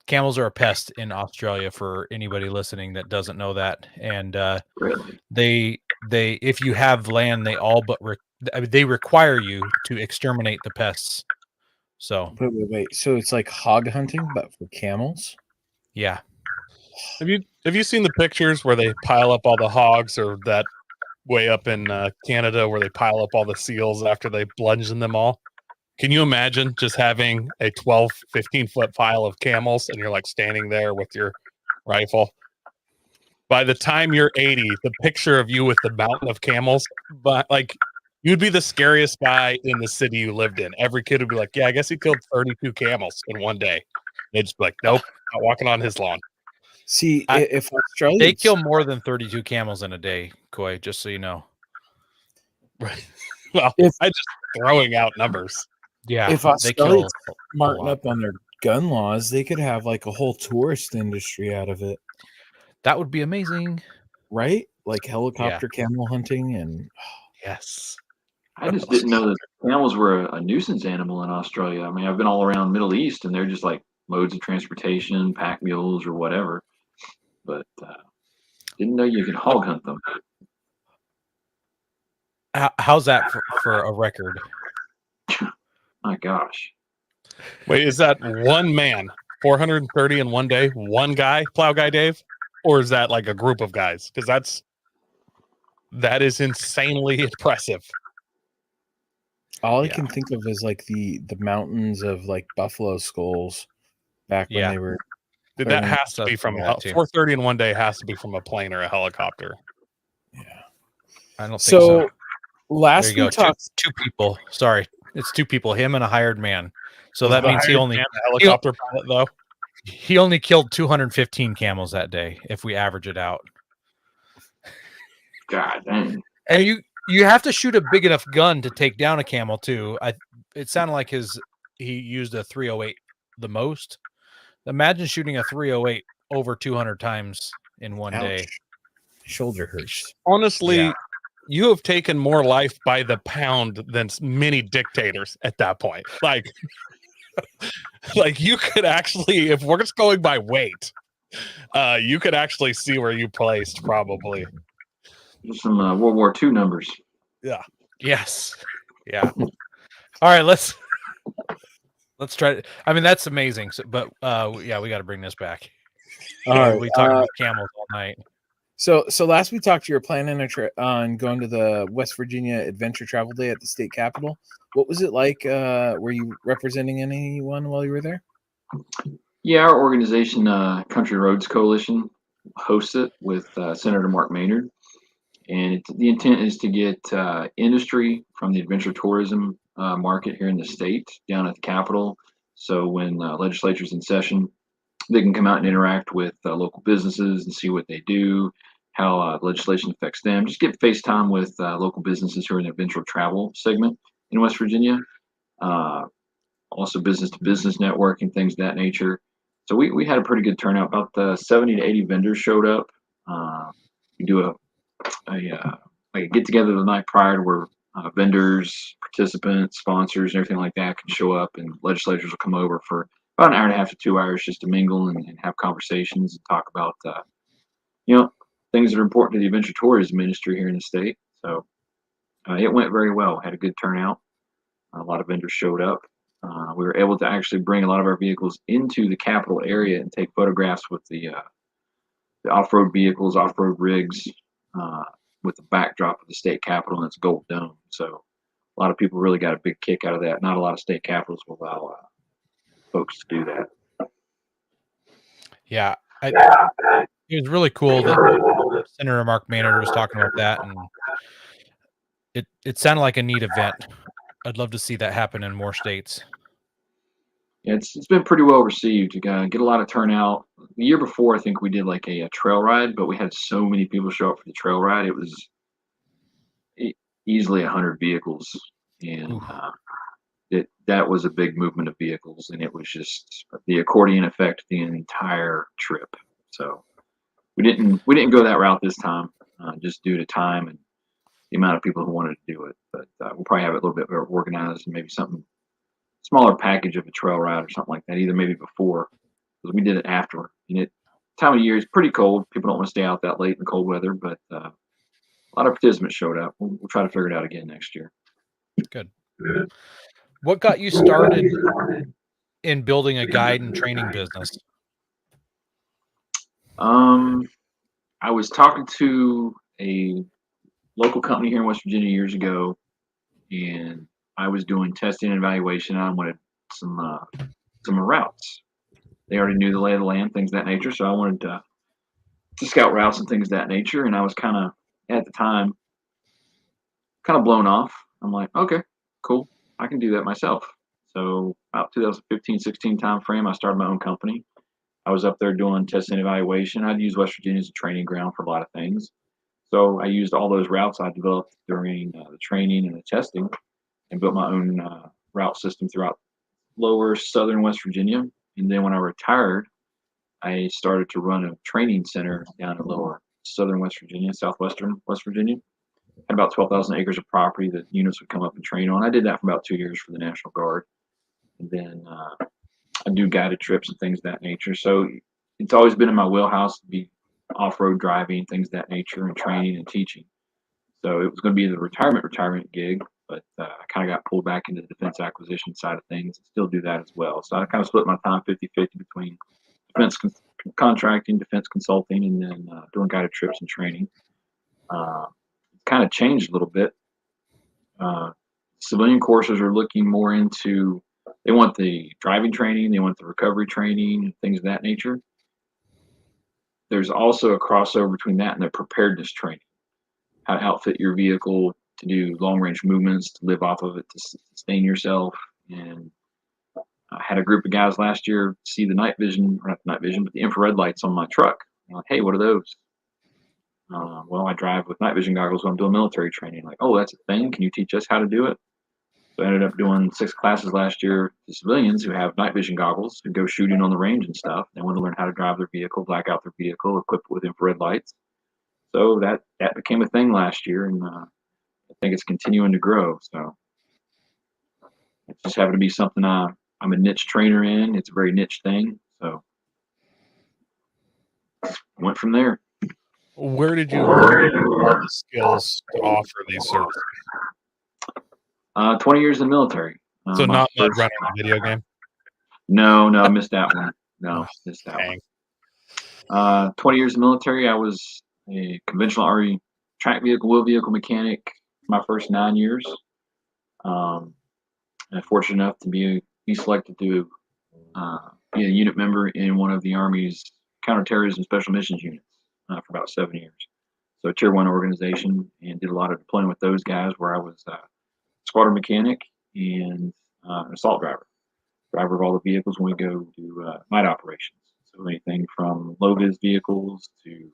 Camels are a pest in Australia for anybody listening that doesn't know that. And really? they if you have land, they all but they require you to exterminate the pests. So wait. So it's like hog hunting, but for camels? Yeah. Have you seen the pictures where they pile up all the hogs, or that way up in Canada where they pile up all the seals after they plunge in them all? Can you imagine just having a 12, 15-foot pile of camels and you're like standing there with your rifle? By the time you're 80, the picture of you with the mountain of camels, but like you'd be the scariest guy in the city you lived in. Every kid would be like, yeah, I guess he killed 32 camels in one day. They'd just be like, nope, not walking on his lawn. See, if Australia... They kill more than 32 camels in a day, Coy, just so you know. Right. Well, I just throwing out numbers. Yeah. If Australia smarten up on their gun laws, they could have like a whole tourist industry out of it. That would be amazing. Right? Like helicopter camel hunting and... Yes. I just didn't know that camels were a nuisance animal in Australia. I mean, I've been all around Middle East, and they're just like modes of transportation, pack mules or whatever. But didn't know you could hog hunt them. How's that for a record? My gosh. Wait, is that one man, 430 in one day, one guy, Plow Guy Dave? Or is that like a group of guys? Because that is insanely impressive. All I can think of is like the mountains of like buffalo skulls back when they were... That has to be from 430 in one day. Has to be from a plane or a helicopter. Yeah, I don't think so. Last we talked, two people. Sorry, it's 2 people. Him and a hired man. So that means he only a helicopter pilot though. He only killed 215 camels that day if we average it out. God dang! And you have to shoot a big enough gun to take down a camel too. It sounded like he used a 308 the most. Imagine shooting a 308 over 200 times in one day. Ouch. Shoulder hurts. Honestly, Yeah. you have taken more life by the pound than many dictators at that point. Like you could actually, if we're just going by weight, you could actually see where you placed probably. There's some World War II numbers. Yes. Yeah. All right, let's try to, I mean, that's amazing. So, but yeah, we got to bring this back. All right. We talked about camels all night. So last we talked, you were planning on going to the West Virginia Adventure Travel Day at the state capitol. What was it like? Were you representing anyone while you were there? Yeah, our organization, Country Roads Coalition, hosts it with Senator Mark Maynard. And the intent is to get industry from the adventure tourism market here in the state down at the Capitol. So when legislature's in session, they can come out and interact with local businesses and see what they do, how legislation affects them. Just get face time with local businesses who are in the adventure travel segment in West Virginia. Also business to business networking, things of that nature. So we had a pretty good turnout. About 70 to 80 vendors showed up. We do a get together the night prior where vendors, participants, sponsors, and everything like that can show up, and legislators will come over for about an hour and a half to 2 hours just to mingle and have conversations and talk about things that are important to the adventure tourism industry here in the state. So it went very well. Had a good turnout. A lot of vendors showed up. We were able to actually bring a lot of our vehicles into the Capitol area and take photographs with the off-road vehicles, off-road rigs, with the backdrop of the state capitol and its gold dome. So a lot of people really got a big kick out of that. Not a lot of state capitals will allow folks to do that. Yeah. It was really cool that Senator Mark Maynard was talking about that, and it sounded like a neat event. I'd love to see that happen in more states. Yeah, it's been pretty well received. You get a lot of turnout. The year before, I think we did like a trail ride, but we had so many people show up for the trail ride. It was easily 100 vehicles, and that was a big movement of vehicles, and it was just the accordion effect the entire trip. So we didn't go that route this time, just due to time and the amount of people who wanted to do it. But we'll probably have it a little bit more organized and maybe something smaller package of a trail ride or something like that, either maybe before, because we did it after. And it time of year is pretty cold. People don't want to stay out that late in cold weather, but a lot of participants showed up. We'll try to figure it out again next year. Good. What got you started in building a guide and training business? I was talking to a local company here in West Virginia years ago, and I was doing testing and evaluation. And I wanted some routes. They already knew the lay of the land, things of that nature. So I wanted to scout routes and things of that nature. And I was kind of, at the time, kind of blown off. I'm like, okay, cool. I can do that myself. So about 2015, 16 time frame, I started my own company. I was up there doing testing and evaluation. I'd use West Virginia as a training ground for a lot of things. So I used all those routes I developed during the training and the testing and built my own route system throughout lower southern West Virginia. And then when I retired, I started to run a training center down in lower southern West Virginia, southwestern West Virginia. Had about 12,000 acres of property that units would come up and train on. I did that for about 2 years for the National Guard. And then I do guided trips and things of that nature. So it's always been in my wheelhouse to be off-road driving, things of that nature, and training and teaching. So it was going to be the retirement gig, but I kind of got pulled back into the defense acquisition side of things and still do that as well. So I kind of split my time 50-50 between defense contracting, defense consulting, and then doing guided trips and training. Kind of changed a little bit. Civilian courses are looking more into, they want the driving training, they want the recovery training, things of that nature. There's also a crossover between that and the preparedness training, how to outfit your vehicle to do long range movements, to live off of it, to sustain yourself. And I had a group of guys last year see the night vision, or not the night vision, but the infrared lights on my truck. I'm like, hey, what are those? Well, I drive with night vision goggles when I'm doing military training. Like, oh, that's a thing. Can you teach us how to do it? So I ended up doing 6 classes last year to civilians who have night vision goggles who go shooting on the range and stuff. They want to learn how to drive their vehicle, black out their vehicle, equip it with infrared lights. So that became a thing last year, and I think it's continuing to grow. So it just happened to be something I'm a niche trainer in. It's a very niche thing. So went from there. Where did you learn all the skills to offer these services? 20 years in the military. So My not like first- running a video game. No, I missed that one. No, missed that Dang. one. 20 years in the military. I was a conventional Army track vehicle, wheel vehicle mechanic my first 9 years. And fortunate enough to be selected to be a unit member in one of the Army's counterterrorism special missions units for about 7 years. So a tier 1 organization, and did a lot of deployment with those guys where I was squadron mechanic and an assault driver of all the vehicles when we go do night operations. So anything from low-vis vehicles to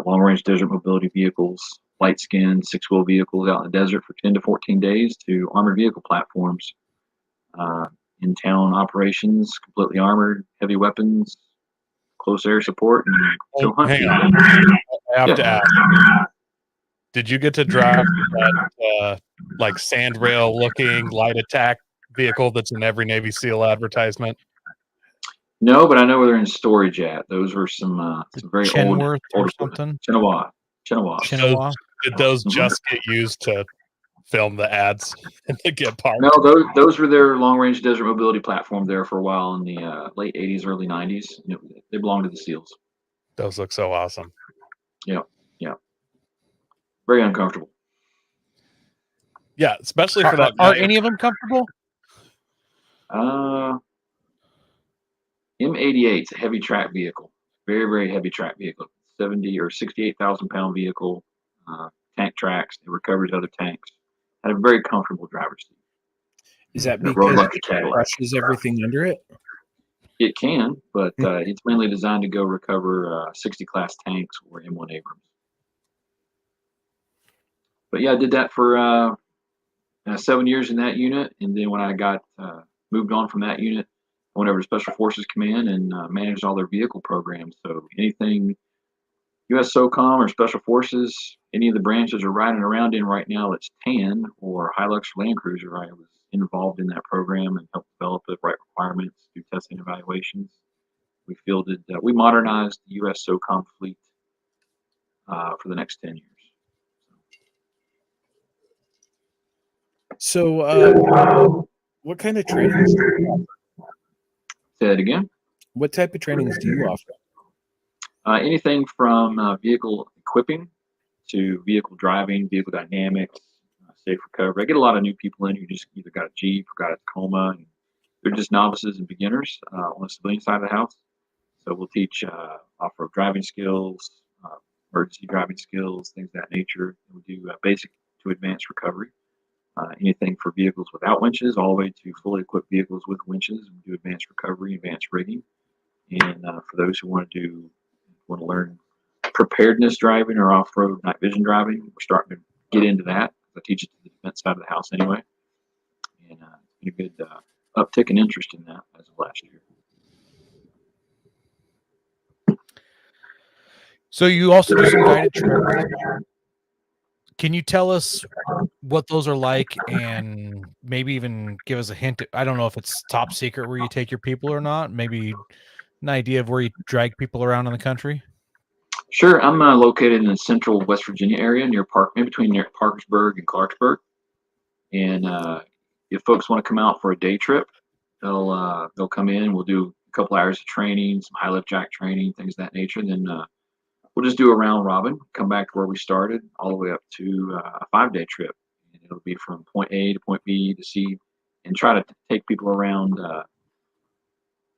long-range desert mobility vehicles, light-skinned 6-wheel vehicles out in the desert for 10 to 14 days, to armored vehicle platforms, in-town operations, completely armored, heavy weapons, close air support, and so hunt. Hang on. I have to ask. Did you get to drive that like sandrail looking light attack vehicle that's in every Navy SEAL advertisement? No, but I know where they're in storage at. Those were some very Chenworth or old something. Chinawa. Chinawa. Did those just get used to film the ads and they get parked? No, those were their long-range desert mobility platform there for a while in the late 80s, early 90s. They belonged to the SEALs. Those look so awesome. Yeah. Very uncomfortable. Yeah, especially for that. Are any of them comfortable? M88 is a heavy track vehicle. Very, very heavy track vehicle. 70 or 68,000 pound vehicle. Tank tracks. It recovers other tanks. Had a very comfortable driver's seat. Is that It rode because like a it Cadillac. crushes everything under it? It can, but it's mainly designed to go recover 60 class tanks or M1 Abrams. But yeah, I did that for 7 years in that unit, and then when I got moved on from that unit, I went over to Special Forces Command and managed all their vehicle programs. So anything U.S. SOCOM or Special Forces, any of the branches are riding around in right now that's tan or Hilux or Land Cruiser, I was involved in that program and helped develop the right requirements, do testing evaluations. We modernized the U.S. SOCOM fleet for the next 10 years. So, what kind of trainings do you offer? Say that again. What type of trainings do you offer? Anything from vehicle equipping to vehicle driving, vehicle dynamics, safe recovery. I get a lot of new people in who just either got a Jeep or got a Tacoma, and they're just novices and beginners on the civilian side of the house. So we'll teach off-road driving skills, emergency driving skills, things of that nature. We do basic to advanced recovery. Anything for vehicles without winches, all the way to fully equipped vehicles with winches. We do advanced recovery, advanced rigging. And for those who want to learn preparedness driving or off-road night vision driving, we're starting to get into that. I teach it to the defense side of the house anyway. And a good uptick in interest in that as of last year. So you also do some guided trips. Can you tell us what those are like, and maybe even give us a hint? I don't know if it's top secret where you take your people or not. Maybe an idea of where you drag people around in the country. Sure, I'm located in the central West Virginia area near between Parkersburg and Clarksburg. And if folks want to come out for a day trip, they'll come in. We'll do a couple hours of training, some high lift jack training, things of that nature. And then we'll just do a round robin, come back to where we started, all the way up to a 5-day trip. And it'll be from point A to point B to C, and try to take people around.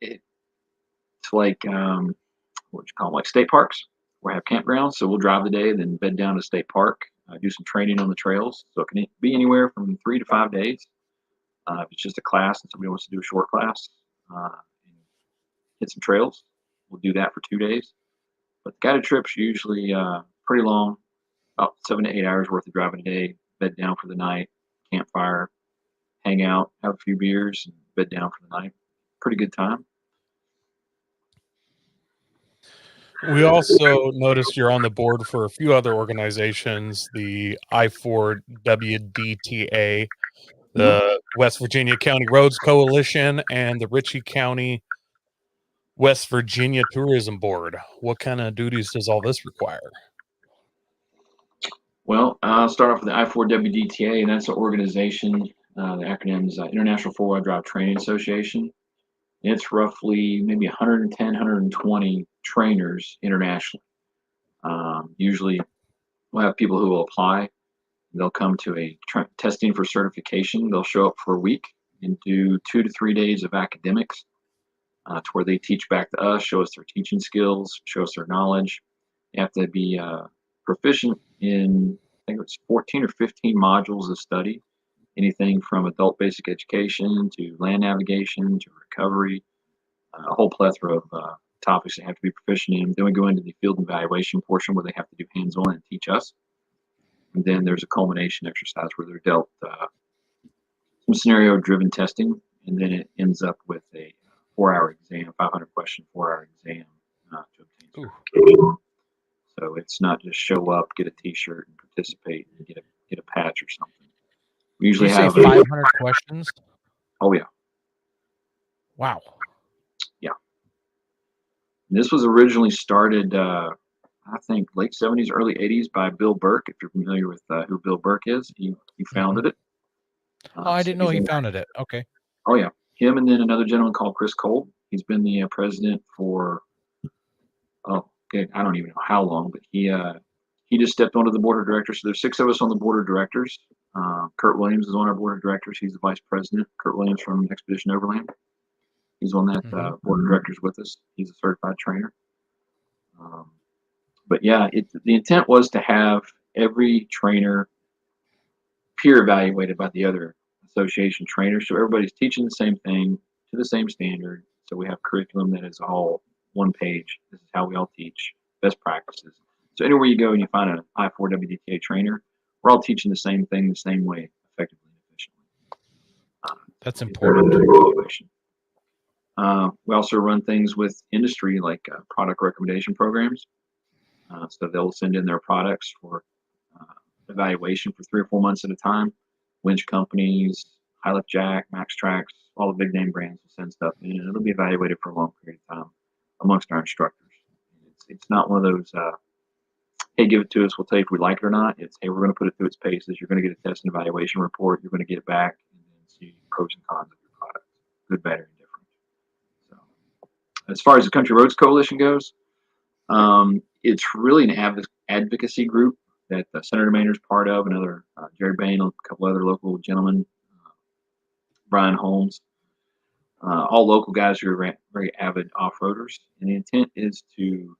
It's like what you call them, like state parks, where I have campgrounds. So we'll drive the day, then bed down to state park, do some training on the trails. So it can be anywhere from 3 to 5 days. If it's just a class and somebody wants to do a short class, and hit some trails, we'll do that for 2 days. But the guided trips are usually pretty long, about 7 to 8 hours worth of driving a day, bed down for the night, campfire, hang out, have a few beers, and bed down for the night. Pretty good time. We also noticed you're on the board for a few other organizations, the I4WDTA, the West Virginia County Roads Coalition, and the Ritchie County West Virginia Tourism Board. What kind of duties does all this require? Well, I'll start off with the I4WDTA, and that's an organization. The acronym is International Four-Wheel Drive Training Association. It's roughly maybe 110, 120 trainers internationally. Usually, we'll have people who will apply. They'll come to a testing for certification. They'll show up for a week and do 2 to 3 days of academics to where they teach back to us, show us their teaching skills, show us their knowledge. You have to be proficient in, I think it's 14 or 15 modules of study, anything from adult basic education to land navigation to recovery, a whole plethora of topics they have to be proficient in. Then we go into the field evaluation portion where they have to do hands-on and teach us. And then there's a culmination exercise where they're dealt some scenario-driven testing, and then it ends up with a 4-hour exam, 500-question 4-hour exam to obtain certification. So it's not just show up, get a T-shirt, and participate, and get a patch or something. We usually Did you have say 500 questions. Oh yeah, Wow. yeah. This was originally started, I think, late 70s, early 80s by Bill Burke. If you're familiar with who Bill Burke is, he founded it. Oh, I didn't know he founded it. Okay. Oh yeah, him and then another gentleman called Chris Cole. He's been the president for okay, I don't even know how long, but he just stepped onto the board of directors. So there's 6 of us on the board of directors. Kurt Williams is on our board of directors. He's the vice president. Kurt Williams from Expedition Overland. He's on that board of directors with us. He's a certified trainer. But yeah, the intent was to have every trainer peer evaluated by the other association trainers. So everybody's teaching the same thing to the same standard. So we have curriculum that is all one page. This is how we all teach, best practices. So anywhere you go and you find an I4WDTA trainer, we're all teaching the same thing the same way, effectively and efficiently. That's important. We also run things with industry like product recommendation programs. So they'll send in their products for evaluation for 3 or 4 months at a time. Winch companies, High Lift Jack, Max Tracks, all the big name brands will send stuff in, and it'll be evaluated for a long period of time amongst our instructors. It's not one of those, hey, give it to us, we'll tell you if we like it or not. It's, hey, we're going to put it through its paces. You're going to get a test and evaluation report. You're going to get it back and then see pros and cons of your product, good, bad, or indifferent. So, as far as the Country Roads Coalition goes, it's really an advocacy group that Senator Maynard's part of, another Jerry Bain, a couple other local gentlemen, Brian Holmes, all local guys who are very avid off-roaders. And the intent is to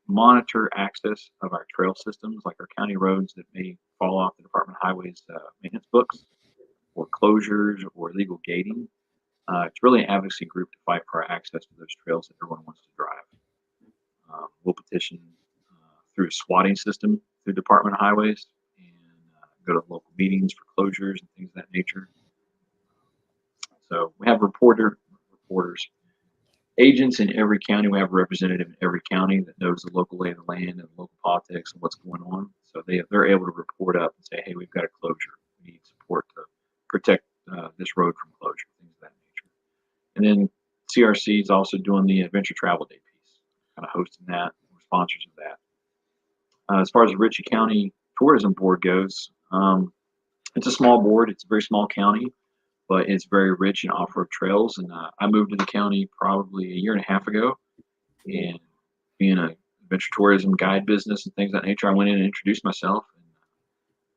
monitor access of our trail systems, like our county roads that may fall off the Department of Highways maintenance books, or closures, or illegal gating. It's really an advocacy group to fight for our access to those trails that everyone wants to drive. We'll petition through a swatting system through Department of Highways and go to local meetings for closures and things of that nature. So we have reporters, agents in every county. We have a representative in every county that knows the local lay of the land and local politics and what's going on. So they're able to report up and say, hey, we've got a closure. We need support to protect this road from closure, things of that nature. And then CRC is also doing the Adventure Travel Day piece, kind of hosting that. We're sponsors of that. As far as the Ritchie County Tourism Board goes, it's a small board. It's a very small county, but it's very rich in off-road trails. And I moved to the county probably a year and a half ago, and being an adventure tourism guide business and things of that nature, I went in and introduced myself. And,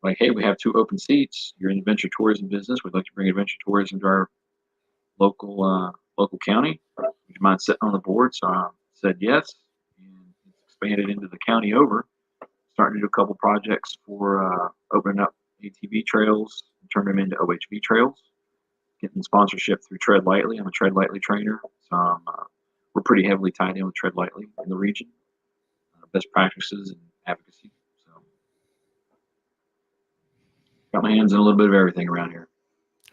like, hey, we have 2 open seats. You're in the adventure tourism business. We'd like to bring adventure tourism to our local county. Would you mind sitting on the board? So I said yes, and expanded into the county over. Starting to do a couple projects for opening up ATV trails and turn them into OHV trails. Getting sponsorship through Tread Lightly. I'm a Tread Lightly trainer, so we're pretty heavily tied in with Tread Lightly in the region. Best practices and advocacy. So got my hands in a little bit of everything around here.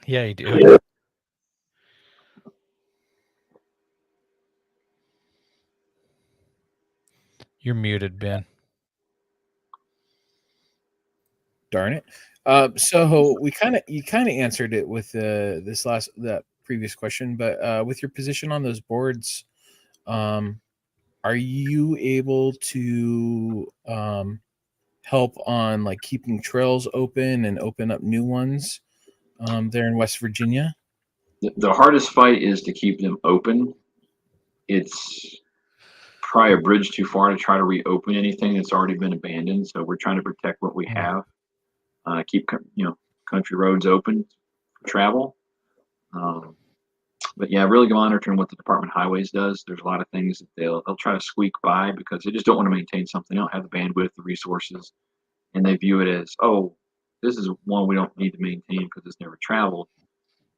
Yeah, you do. You're muted, Ben. Darn it. So you kind of answered it with that previous question, but with your position on those boards, are you able to help on like keeping trails open and open up new ones there in West Virginia? The hardest fight is to keep them open. It's probably a bridge too far to try to reopen anything that's already been abandoned. So we're trying to protect what we have, keep country roads open for travel. But yeah, really monitoring what the Department of Highways does. There's a lot of things that they'll try to squeak by because they just don't want to maintain something. They don't have the bandwidth, the resources, and they view it as, oh, this is one we don't need to maintain because it's never traveled.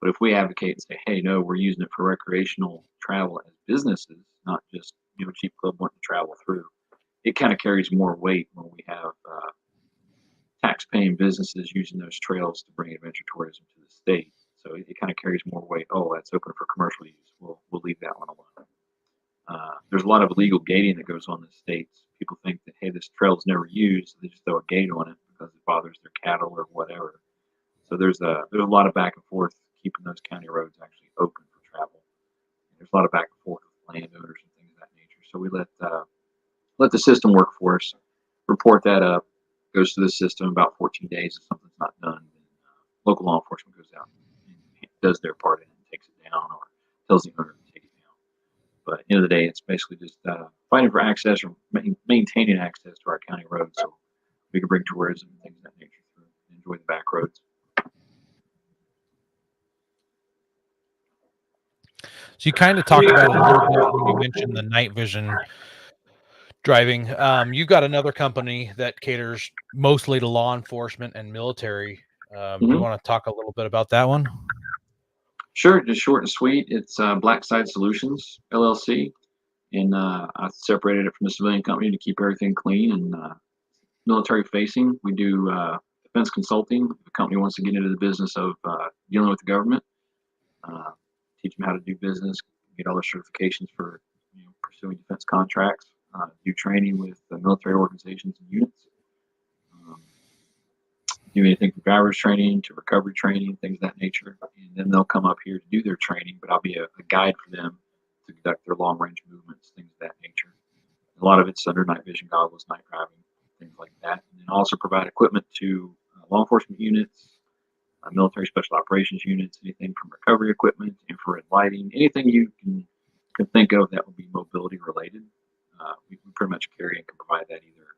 But if we advocate and say, hey, no, we're using it for recreational travel as businesses, not just cheap club wanting to travel through, it kind of carries more weight when we have tax-paying businesses using those trails to bring adventure tourism to the state. So it kind of carries more weight. Oh, that's open for commercial use. We'll leave that one alone. There's a lot of illegal gating that goes on in the states. People think that, hey, this trail is never used, so they just throw a gate on it because it bothers their cattle or whatever. So there's a lot of back and forth keeping those county roads actually open for travel. And there's a lot of back and forth with landowners and things of that nature. So we let the system work for us. Report that up, goes through the system about 14 days. If something's not done, then local law enforcement goes out and does their part and takes it down, or tells the owner to take it down. But at the end of the day, it's basically just fighting for access or maintaining access to our county roads so we can bring tourism and things of that nature through and enjoy the back roads. So you kind of talked about it a little bit when you mentioned the night vision driving. You've got another company that caters mostly to law enforcement and military. Do you want to talk a little bit about that one? Sure, just short and sweet. It's Blackside Solutions LLC, and I separated it from the civilian company to keep everything clean and military facing. We do defense consulting. If the company wants to get into the business of dealing with the government, teach them how to do business, get all their certifications for pursuing defense contracts, do training with military organizations and units. Do anything from driver's training to recovery training, things of that nature. And then they'll come up here to do their training, but I'll be a guide for them to conduct their long range movements, things of that nature. A lot of it's under night vision goggles, night driving, things like that. And then also provide equipment to law enforcement units, military special operations units, anything from recovery equipment, infrared lighting, anything you can think of that would be mobility related. We pretty much carry and can provide that either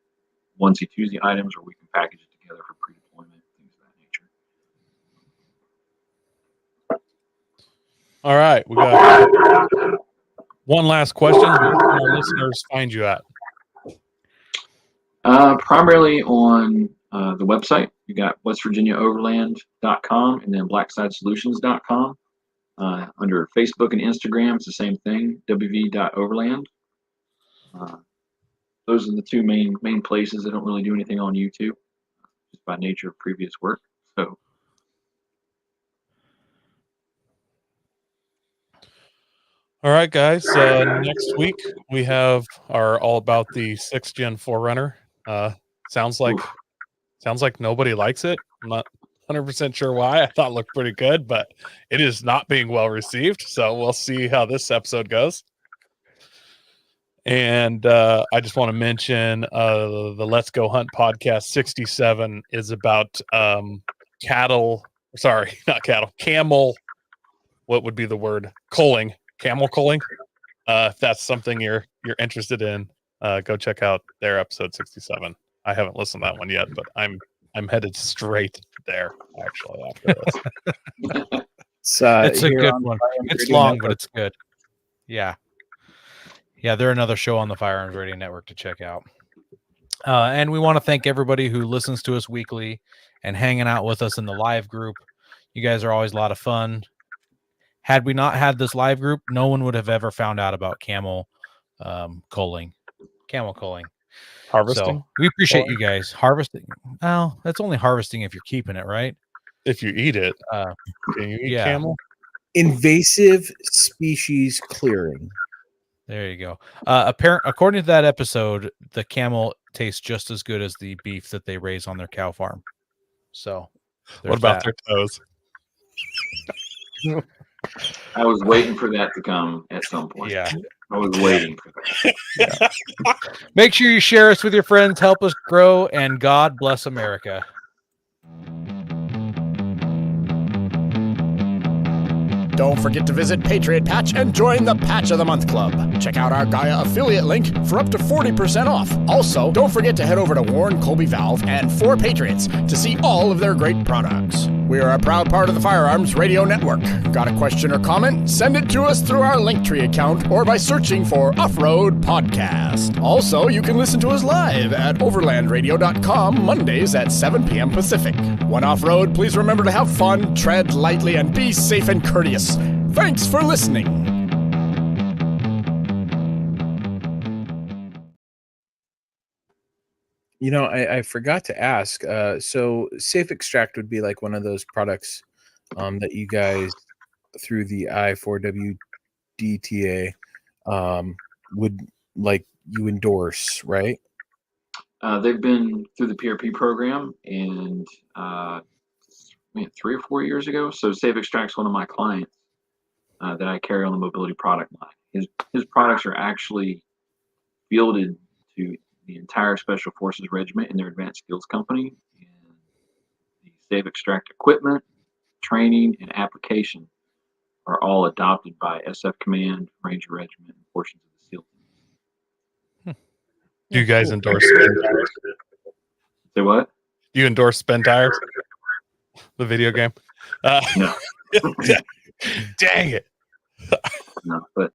onesie twosie items, or we can package it together for pre-deployment, things of that nature. All right, we got one last question. Where can our listeners find you at? Primarily on the website. You got westvirginiaoverland.com and then blacksidesolutions.com. Under Facebook and Instagram, it's the same thing, wv.overland. Those are the two main places. I don't really do anything on YouTube, just by nature of previous work. So, all right, guys. Next week we have our all about the 6th Gen 4Runner. Sounds like nobody likes it. I'm not 100% sure why. I thought it looked pretty good, but it is not being well received. So we'll see how this episode goes. And I just want to mention the Let's Go Hunt podcast 67 is about camel. What would be the word? Camel culling. If that's something you're interested in, go check out their episode 67. I haven't listened to that one yet, but I'm headed straight there actually after this. It's a good one. It's long, but it's good. Yeah. Yeah, they're another show on the Firearms Radio Network to check out. And we want to thank everybody who listens to us weekly and hanging out with us in the live group. You guys are always a lot of fun. Had we not had this live group, no one would have ever found out about camel culling. Harvesting. So we appreciate you guys harvesting. Well, that's only harvesting if you're keeping it, right? If you eat it, Uh, can you eat yeah. camel? Invasive species clearing. There you go. According to that episode, the camel tastes just as good as the beef that they raise on their cow farm. So, What about their toes? I was waiting for that to come at some point. Yeah. I was waiting for that. Make sure you share us with your friends. Help us grow, and God bless America. Don't forget to visit Patriot Patch and join the Patch of the Month Club. Check out our Gaia affiliate link for up to 40% off. Also, don't forget to head over to Warren Colby Valve and 4 Patriots to see all of their great products. We are a proud part of the Firearms Radio Network. Got a question or comment? Send it to us through our Linktree account or by searching for Off-Road Podcast. Also, you can listen to us live at overlandradio.com Mondays at 7 p.m. Pacific. When off-road, please remember to have fun, tread lightly, and be safe and courteous. Thanks for listening. You know, I forgot to ask. So Safe Extract would be like one of those products that you guys through the I4WDTA would like you endorse, right? They've been through the PRP program, and 3 or 4 years ago. So Safe Extract's one of my clients that I carry on the mobility product line. His products are actually fielded to the entire Special Forces Regiment and their Advanced Skills Company. And the Safe Extract equipment, training, and application are all adopted by SF Command, Ranger Regiment, and portions of the SEAL team. Do you guys endorse Spin Tires? Say what? Do you endorse Spin Tires? The video game? No. Dang it. No, but